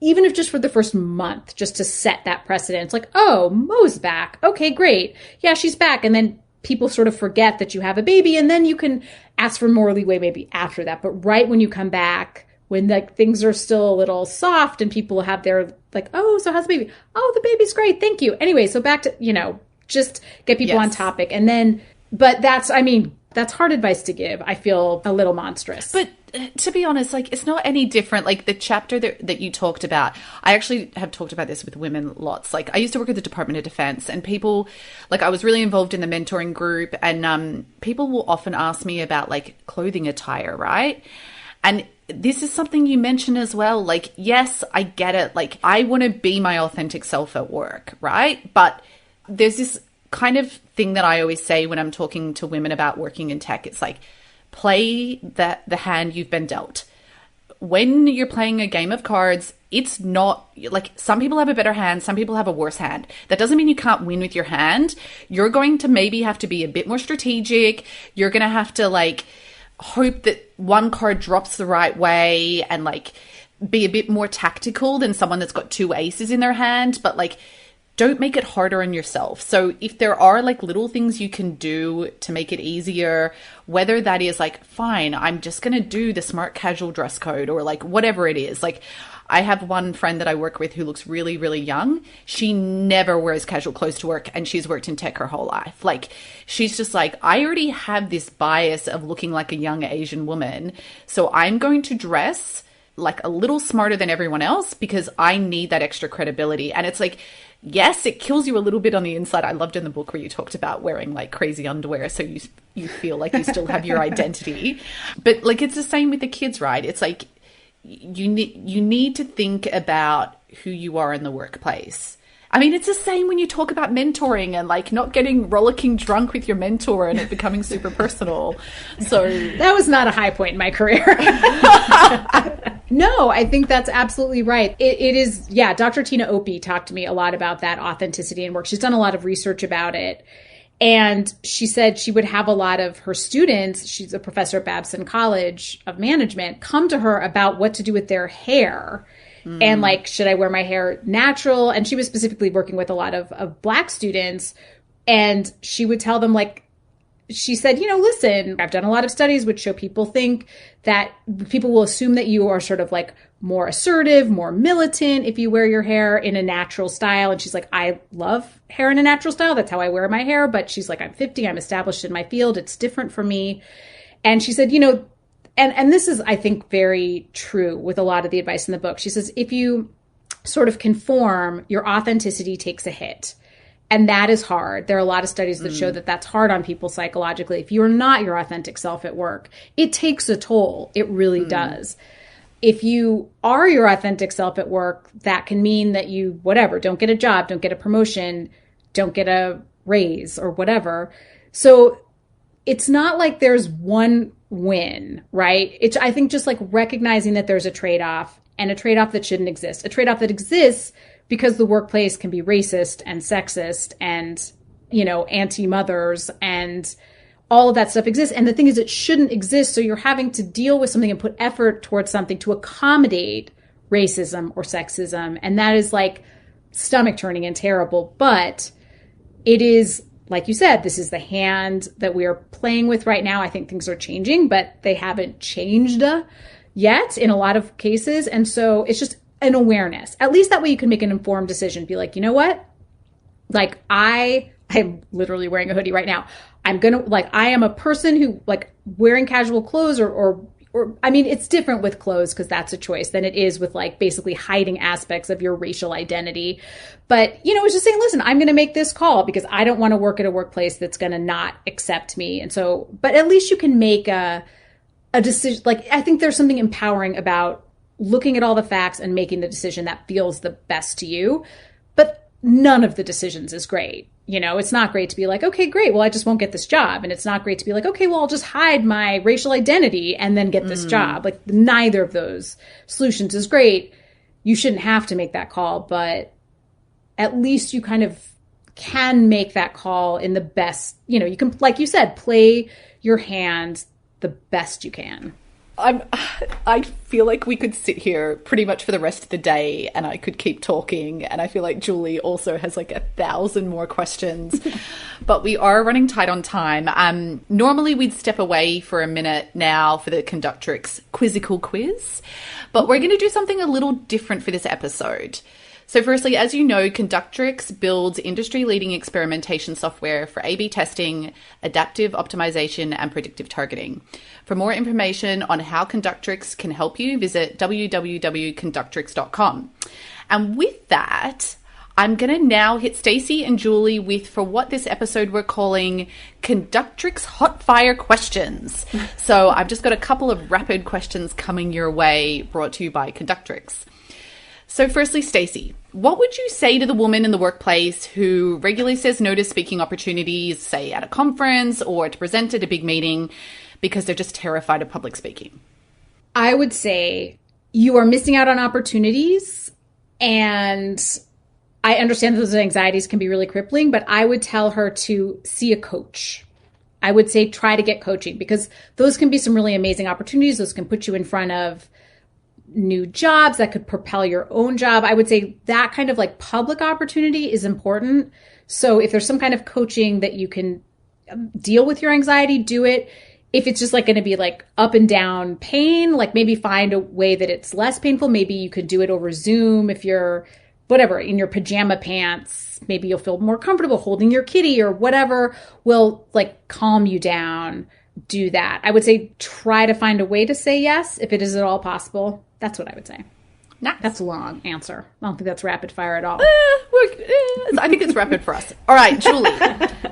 even if just for the first month, just to set that precedent. It's like, oh, Mo's back. Okay, great. Yeah, she's back. And then people sort of forget that you have a baby and then you can ask for more leeway maybe after that. But right when you come back, when like things are still a little soft and people have their like, oh, so how's the baby? Oh, the baby's great. Thank you. Anyway, so back to, just get people on topic. And then, but that's hard advice to give. I feel a little monstrous. But to be honest, like it's not any different. Like the chapter that you talked about, I actually have talked about this with women lots. Like I used to work at the Department of Defense and people, like I was really involved in the mentoring group and people will often ask me about like clothing attire, right? And this is something you mentioned as well. Like, yes, I get it. Like I want to be my authentic self at work, right? But there's this kind of thing that I always say when I'm talking to women about working in tech. It's like, play the hand you've been dealt. When you're playing a game of cards, it's not like some people have a better hand, some people have a worse hand. That doesn't mean you can't win with your hand. You're going to maybe have to be a bit more strategic. You're going to have to like hope that one card drops the right way and like be a bit more tactical than someone that's got two aces in their hand. But like, don't make it harder on yourself. So if there are like little things you can do to make it easier, whether that is like, fine, I'm just going to do the smart casual dress code or like whatever it is. Like I have one friend that I work with who looks really, really young. She never wears casual clothes to work and she's worked in tech her whole life. Like she's just like, I already have this bias of looking like a young Asian woman. So I'm going to dress like a little smarter than everyone else because I need that extra credibility. And it's like, yes, it kills you a little bit on the inside. I loved in the book where you talked about wearing like crazy underwear so you feel like you still have your identity. But like it's the same with the kids, right? It's like you need to think about who you are in the workplace. I mean, it's the same when you talk about mentoring and like not getting rollicking drunk with your mentor and it becoming super personal. So that was not a high point in my career. No, I think that's absolutely right. It is. Yeah. Dr. Tina Opie talked to me a lot about that authenticity in work. She's done a lot of research about it. And she said she would have a lot of her students, she's a professor at Babson College of Management, come to her about what to do with their hair. And like, should I wear my hair natural? And she was specifically working with a lot of Black students. And she would tell them like, she said, listen, I've done a lot of studies which show people think that people will assume that you are sort of like more assertive, more militant if you wear your hair in a natural style. And she's like, I love hair in a natural style. That's how I wear my hair. But she's like, I'm 50. I'm established in my field. It's different for me. And she said, and this is, I think, very true with a lot of the advice in the book. She says, if you sort of conform, your authenticity takes a hit. And that is hard. There are a lot of studies that show that that's hard on people psychologically. If you're not your authentic self at work, it takes a toll. It really does. If you are your authentic self at work, that can mean that you, don't get a job, don't get a promotion, don't get a raise or whatever. So it's not like there's one win, right? It's, I think, just like recognizing that there's a trade-off, and a trade-off that shouldn't exist. A trade-off that exists because the workplace can be racist and sexist and, you know, anti-mothers, and all of that stuff exists. And the thing is, it shouldn't exist. So you're having to deal with something and put effort towards something to accommodate racism or sexism. And that is like stomach turning and terrible. But it is, like you said, this is the hand that we are playing with right now. I think things are changing, but they haven't changed yet in a lot of cases. And so it's just an awareness. At least that way you can make an informed decision. Be like, you know what? Like, I'm literally wearing a hoodie right now. I'm going to, like, I am a person who, like, wearing casual clothes or I mean, it's different with clothes because that's a choice than it is with, like, basically hiding aspects of your racial identity. But, you know, it's just saying, listen, I'm going to make this call because I don't want to work at a workplace that's going to not accept me. And so, but at least you can make a decision. Like, I think there's something empowering about looking at all the facts and making the decision that feels the best to you. But none of the decisions is great. You know, it's not great to be like, okay, great, well, I just won't get this job. And it's not great to be like, okay, well, I'll just hide my racial identity and then get this job. Like, neither of those solutions is great. You shouldn't have to make that call, but at least you kind of can make that call in the best, you know, you can, like you said, play your hand the best you can. I feel like we could sit here pretty much for the rest of the day and I could keep talking. And I feel like Julie also has like 1,000 more questions, but we are running tight on time. Normally we'd step away for a minute now for the Conductrix quizzical quiz, but we're going to do something a little different for this episode. So firstly, as you know, Conductrix builds industry-leading experimentation software for A/B testing, adaptive optimization, and predictive targeting. For more information on how Conductrix can help you, visit www.conductrix.com. And with that, I'm going to now hit Stacey and Julie with, for what this episode we're calling Conductrix Hot Fire Questions. So I've just got a couple of rapid questions coming your way, brought to you by Conductrix. So firstly, Stacey, what would you say to the woman in the workplace who regularly says no to speaking opportunities, say at a conference or to present at a big meeting, because they're just terrified of public speaking? I would say you are missing out on opportunities, and I understand that those anxieties can be really crippling, but I would tell her to see a coach. I would say try to get coaching, because those can be some really amazing opportunities. Those can put you in front of new jobs that could propel your own job. I would say that kind of like public opportunity is important. So if there's some kind of coaching that you can deal with your anxiety, do it. If it's just like going to be like up and down pain, like maybe find a way that it's less painful. Maybe you could do it over Zoom. If you're whatever, in your pajama pants, maybe you'll feel more comfortable holding your kitty or whatever will like calm you down. Do that. I would say try to find a way to say yes if it is at all possible. That's what I would say. Nice. That's a long answer. I don't think that's rapid fire at all. I think it's rapid for us. All right, Julie.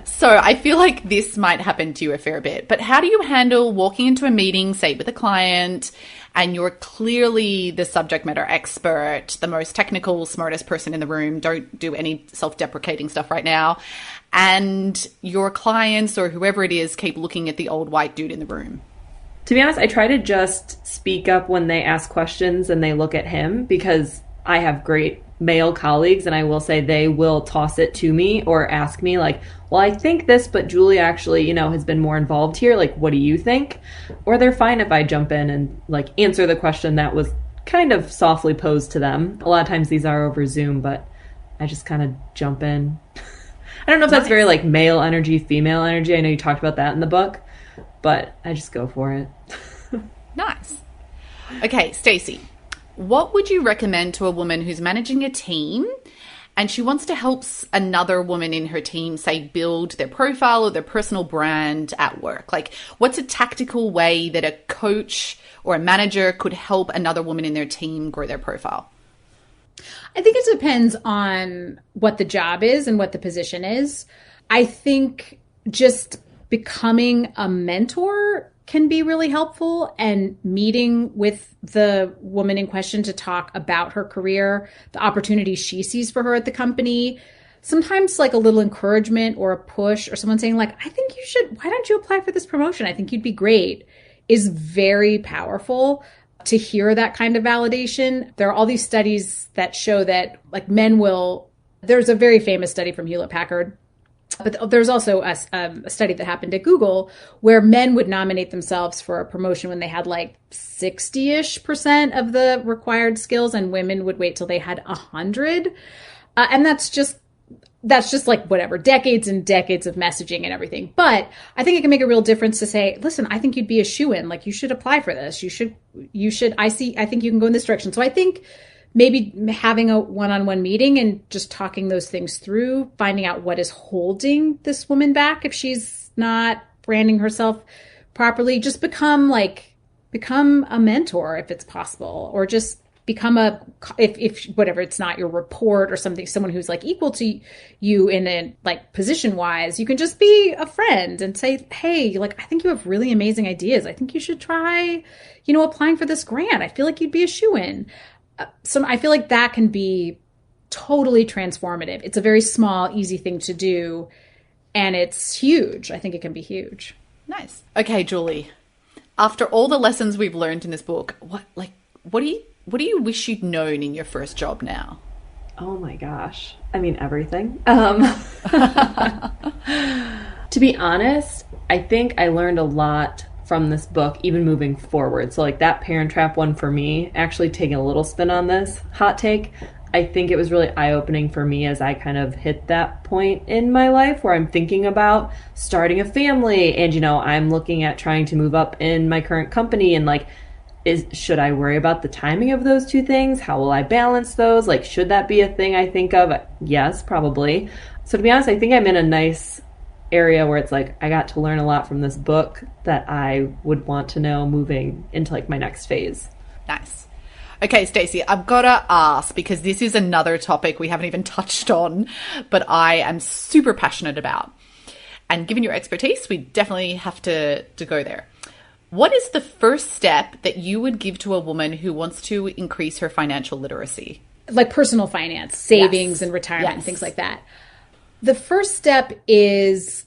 So I feel like this might happen to you a fair bit, but how do you handle walking into a meeting, say with a client, and you're clearly the subject matter expert, the most technical, smartest person in the room? Don't do any self-deprecating stuff right now. And your clients or whoever it is keep looking at the old white dude in the room. To be honest, I try to just speak up when they ask questions and they look at him, because I have great male colleagues and I will say they will toss it to me or ask me like, well, I think this, but Julie actually, you know, has been more involved here. Like, what do you think? Or they're fine if I jump in and like answer the question that was kind of softly posed to them. A lot of times these are over Zoom, but I just kind of jump in. I don't know if that's very like male energy, female energy. I know you talked about that in the book, but I just go for it. Nice. Okay, Stacey, what would you recommend to a woman who's managing a team and she wants to help another woman in her team, say, build their profile or their personal brand at work? Like, what's a tactical way that a coach or a manager could help another woman in their team grow their profile? I think it depends on what the job is and what the position is. I think just becoming a mentor can be really helpful, and meeting with the woman in question to talk about her career, the opportunities she sees for her at the company, sometimes like a little encouragement or a push or someone saying like, why don't you apply for this promotion? I think you'd be great, is very powerful to hear that kind of validation. There are all these studies that show that like there's a very famous study from Hewlett-Packard, but there's also a study that happened at Google where men would nominate themselves for a promotion when they had like 60-ish% of the required skills, and women would wait till they had 100. And that's just like whatever, decades and decades of messaging and everything. But I think it can make a real difference to say, listen, I think you'd be a shoo-in. Like, you should apply for this. I think you can go in this direction. So I think maybe having a one-on-one meeting and just talking those things through, finding out what is holding this woman back if she's not branding herself properly, just become a mentor if it's possible, or just become if whatever, it's not your report or something, someone who's like equal to you in a like position wise, you can just be a friend and say, hey, like, I think you have really amazing ideas. I think you should try, applying for this grant. I feel like you'd be a shoo-in. So I feel like that can be totally transformative. It's a very small, easy thing to do, and it's huge. I think it can be huge. Nice. Okay, Julie, after all the lessons we've learned in this book, what do you wish you'd known in your first job now? Oh my gosh. I mean, everything. To be honest, I think I learned a lot from this book, even moving forward. So like that Parent Trap one for me, actually taking a little spin on this hot take, I think it was really eye-opening for me as I kind of hit that point in my life where I'm thinking about starting a family, and I'm looking at trying to move up in my current company, and like, should I worry about the timing of those two things? How will I balance those? Like, should that be a thing I think of? Yes, probably. So to be honest, I think I'm in a nice area where it's like I got to learn a lot from this book that I would want to know moving into like my next phase. Nice. Okay, Stacey, I've got to ask, because this is another topic we haven't even touched on, but I am super passionate about. And given your expertise, we definitely have to go there. What is the first step that you would give to a woman who wants to increase her financial literacy? Like personal finance, savings, yes. and retirement, yes. things like that. The first step is,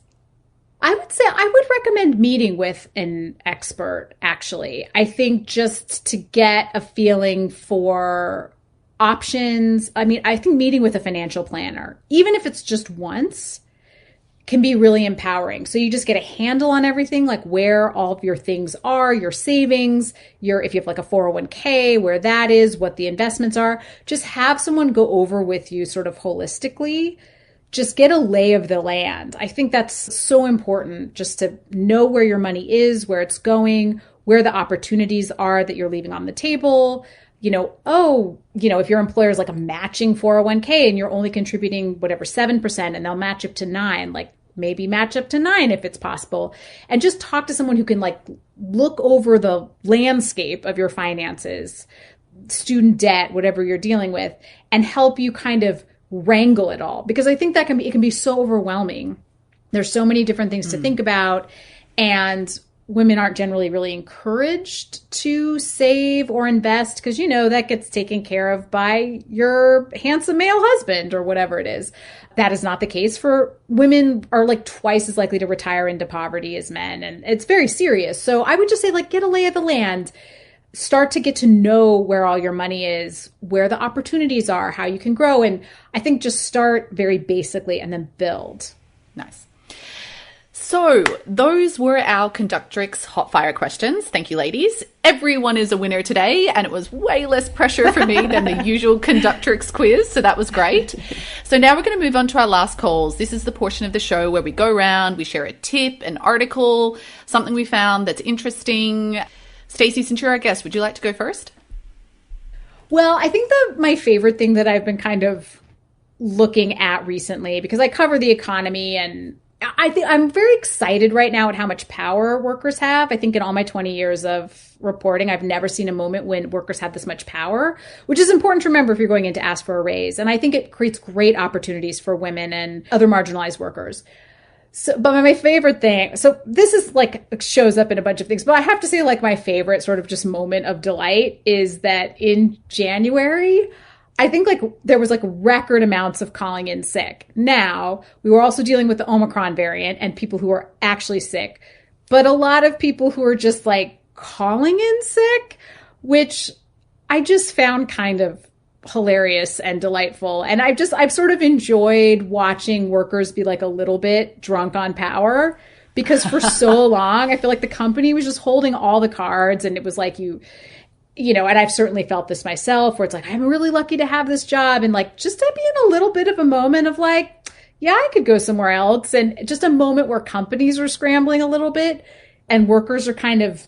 I would say I would recommend meeting with an expert, actually. I think just to get a feeling for options. I mean, I think meeting with a financial planner, even if it's just once, can be really empowering. So you just get a handle on everything, like where all of your things are, your savings, if you have like a 401k, where that is, what the investments are. Just have someone go over with you sort of holistically. Just get a lay of the land. I think that's so important, just to know where your money is, where it's going, where the opportunities are that you're leaving on the table. If your employer is like a matching 401k and you're only contributing whatever 7% and they'll match up to 9%, like maybe match up to 9% if it's possible. And just talk to someone who can like look over the landscape of your finances, student debt, whatever you're dealing with, and help you kind of wrangle it all. Because I think it can be so overwhelming. There's so many different things to think about, and women aren't generally really encouraged to save or invest because, that gets taken care of by your handsome male husband or whatever it is. That is not the case for women. Are like twice as likely to retire into poverty as men. And it's very serious. So I would just say, like, get a lay of the land. Start to get to know where all your money is, where the opportunities are, how you can grow. And I think just start very basically and then build. Nice. So those were our Conductrix Hotfire questions. Thank you, ladies. Everyone is a winner today, and it was way less pressure for me than the usual Conductrix quiz, so that was great. So now we're going to move on to our last calls. This is the portion of the show where we go around, we share a tip, an article, something we found that's interesting. Stacey, since you're our guest, would you like to go first? Well, I think my favorite thing that I've been kind of looking at recently, because I cover the economy, and I think I'm very excited right now at how much power workers have. I think in all my 20 years of reporting, I've never seen a moment when workers have this much power, which is important to remember if you're going in to ask for a raise. And I think it creates great opportunities for women and other marginalized workers. So, but my favorite thing, so this is like shows up in a bunch of things, but I have to say, like, my favorite sort of just moment of delight is that in January, I think like there was like record amounts of calling in sick. Now, we were also dealing with the Omicron variant and people who are actually sick, but a lot of people who are just like calling in sick, which I just found kind of hilarious and delightful. And I've sort of enjoyed watching workers be like a little bit drunk on power, because for so long, I feel like the company was just holding all the cards, and it was like you know, and I've certainly felt this myself, where it's like, I'm really lucky to have this job. And like, just to be in a little bit of a moment of like, yeah, I could go somewhere else. And just a moment where companies are scrambling a little bit and workers are kind of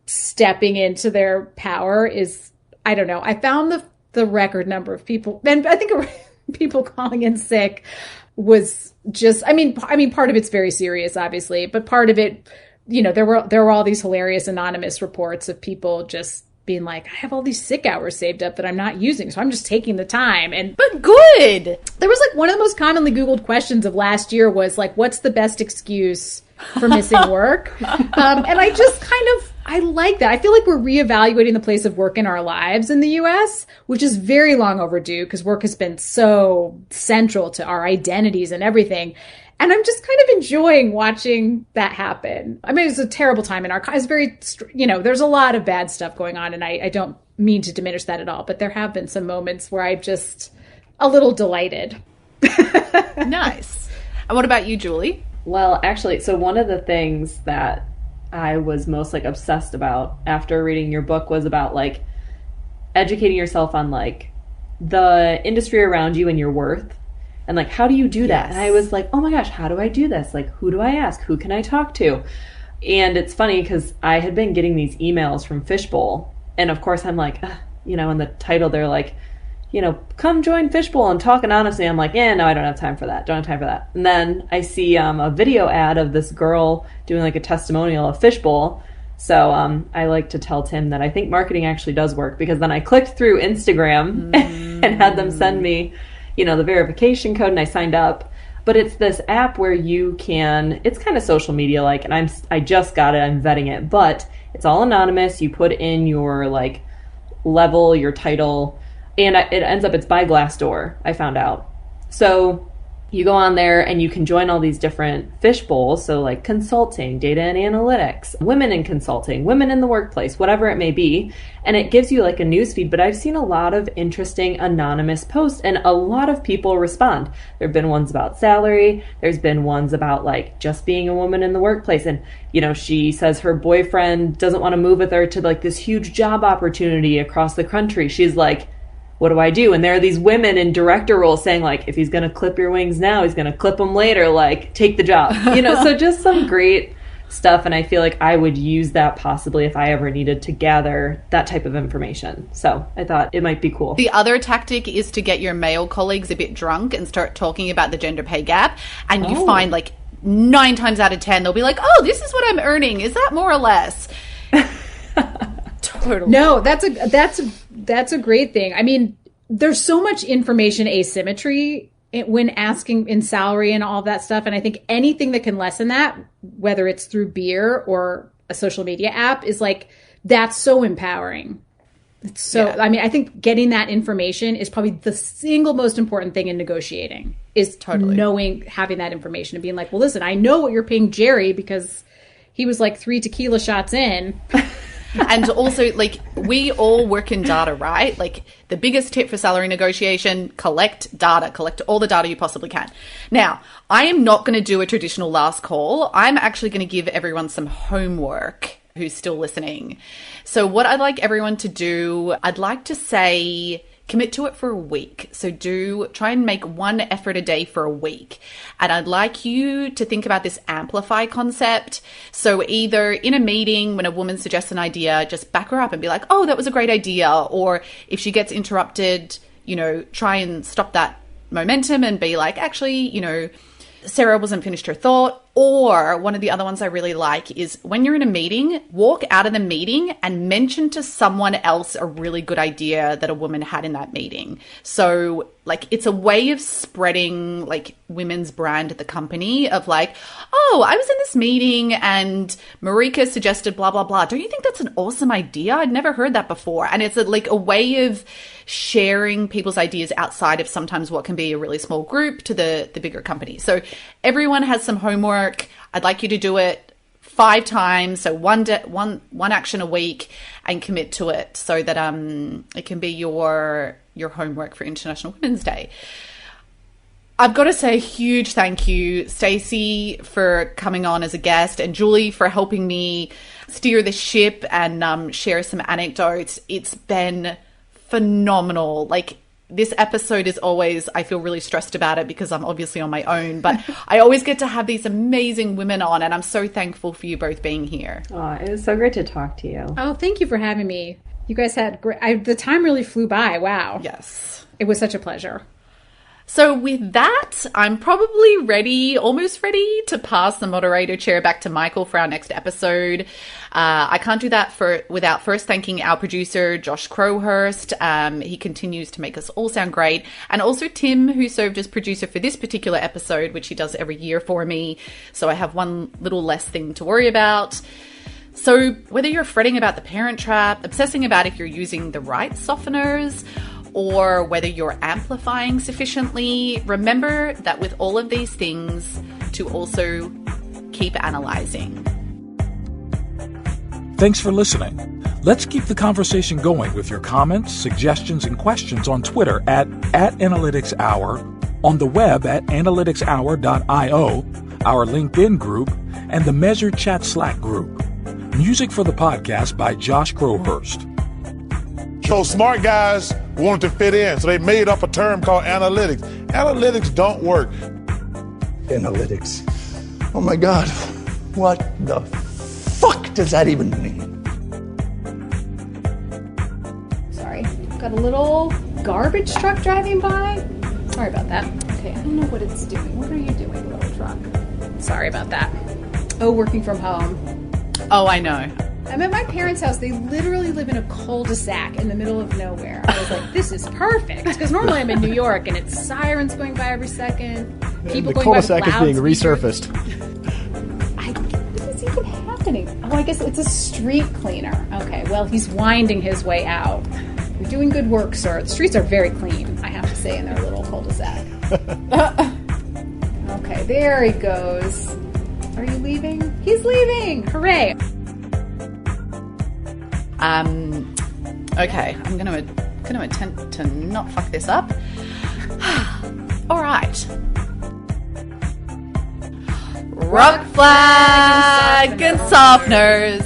stepping into their power is, I don't know. I found the record number of people, and I think people calling in sick was just, I mean, part of it's very serious, obviously, but part of it, you know, there were all these hilarious anonymous reports of people just being like, I have all these sick hours saved up that I'm not using, so I'm just taking the time. But good. There was like one of the most commonly Googled questions of last year was like, what's the best excuse for missing work? And I just I like that. I feel like we're reevaluating the place of work in our lives in the US, which is very long overdue because work has been so central to our identities and everything. And I'm just kind of enjoying watching that happen. I mean, it was a terrible time in our, it's very, you know, there's a lot of bad stuff going on, and I don't mean to diminish that at all, but there have been some moments where I'm just a little delighted. Nice. And what about you, Julie? Well, actually, so one of the things that I was most like obsessed about after reading your book was about like educating yourself on like the industry around you and your worth. And like, how do you do that? Yes. And I was like, oh my gosh, how do I do this? Like, who do I ask? Who can I talk to? And it's funny because I had been getting these emails from Fishbowl. And of course I'm like, you know, in the title, they're like, you know, come join Fishbowl and talk. And honestly, I'm like, no, I don't have time for that. Don't have time for that. And then I see a video ad of this girl doing like a testimonial of Fishbowl. So I like to tell Tim that I think marketing actually does work, because then I clicked through Instagram and had them send me, you know, the verification code, and I signed up. But it's this app where you can, it's kind of social media like, and I just got it, I'm vetting it, but it's all anonymous. You put in your like level, your title, and it ends up, it's by Glassdoor, I found out. So you go on there and you can join all these different fishbowls. So like consulting, data and analytics, women in consulting, women in the workplace, whatever it may be. And it gives you like a news feed. But I've seen a lot of interesting anonymous posts, and a lot of people respond. There have been ones about salary. There's been ones about like just being a woman in the workplace. And, you know, she says her boyfriend doesn't want to move with her to like this huge job opportunity across the country. She's like, what do I do? And there are these women in director roles saying like, if he's going to clip your wings now, he's going to clip them later, like take the job, you know, so just some great stuff. And I feel like I would use that possibly if I ever needed to gather that type of information. So I thought it might be cool. The other tactic is to get your male colleagues a bit drunk and start talking about the gender pay gap. And you find like 9 times out of 10, they'll be like, oh, this is what I'm earning. Is that more or less? Totally. No, that's a great thing. I mean, there's so much information asymmetry when asking in salary and all of that stuff. And I think anything that can lessen that, whether it's through beer or a social media app, is like, that's so empowering. It's so, yeah. I mean, I think getting that information is probably the single most important thing in negotiating, is knowing, having that information and being like, well, listen, I know what you're paying Jerry because he was like 3 tequila shots in. And also, like, we all work in data, right? Like, the biggest tip for salary negotiation, collect data. Collect all the data you possibly can. Now, I am not going to do a traditional last call. I'm actually going to give everyone some homework who's still listening. So what I'd like everyone to do, I'd like to say, commit to it for a week. So try and make one effort a day for a week. And I'd like you to think about this amplify concept. So either in a meeting, when a woman suggests an idea, just back her up and be like, oh, that was a great idea. Or if she gets interrupted, you know, try and stop that momentum and be like, actually, you know, Sarah wasn't finished her thought. Or one of the other ones I really like is when you're in a meeting, walk out of the meeting and mention to someone else a really good idea that a woman had in that meeting. So like it's a way of spreading like women's brand at the company of like, oh, I was in this meeting and Marika suggested blah, blah, blah. Don't you think that's an awesome idea? I'd never heard that before. And it's like a way of sharing people's ideas outside of sometimes what can be a really small group to the bigger company. So everyone has some homework. I'd like you to do it 5 times. So one action a week and commit to it so that it can be your homework for International Women's Day. I've got to say a huge thank you, Stacey, for coming on as a guest, and Julie for helping me steer the ship and share some anecdotes. It's been phenomenal. Like, this episode is always, I feel really stressed about it because I'm obviously on my own, but I always get to have these amazing women on, and I'm so thankful for you both being here. Oh, it was so great to talk to you. Oh, thank you for having me. You guys had great, the time really flew by. Wow. Yes. It was such a pleasure. So with that, I'm probably almost ready to pass the moderator chair back to Michael for our next episode. I can't do that without first thanking our producer, Josh Crowhurst. He continues to make us all sound great. And also Tim, who served as producer for this particular episode, which he does every year for me. So I have one little less thing to worry about. So whether you're fretting about the parent trap, obsessing about if you're using the right softeners, or whether you're amplifying sufficiently, remember that with all of these things, to also keep analyzing. Thanks for listening. Let's keep the conversation going with your comments, suggestions, and questions on Twitter at @AnalyticsHour, on the web at analyticshour.io, our LinkedIn group, and the Measured Chat Slack group. Music for the podcast by Josh Crowhurst. So smart guys wanted to fit in, so they made up a term called analytics. Analytics don't work. Analytics. Oh my God. What the fuck does that even mean? Sorry. Got a little garbage truck driving by. Sorry about that. Okay, I don't know what it's doing. What are you doing, little truck? Sorry about that. Oh, working from home. Oh, I know. I'm at my parents' house. They literally live in a cul-de-sac in the middle of nowhere. I was like, this is perfect. Because normally I'm in New York and it's sirens going by every second. People the going by cul-de-sac is being resurfaced. What is even happening? Oh, I guess it's a street cleaner. Okay, well, he's winding his way out. You're doing good work, sir. The streets are very clean, I have to say, in their little cul-de-sac. Okay, there he goes. Are you leaving? He's leaving! Hooray! Okay, I'm gonna attempt to not fuck this up. All right. Rock flag and softeners.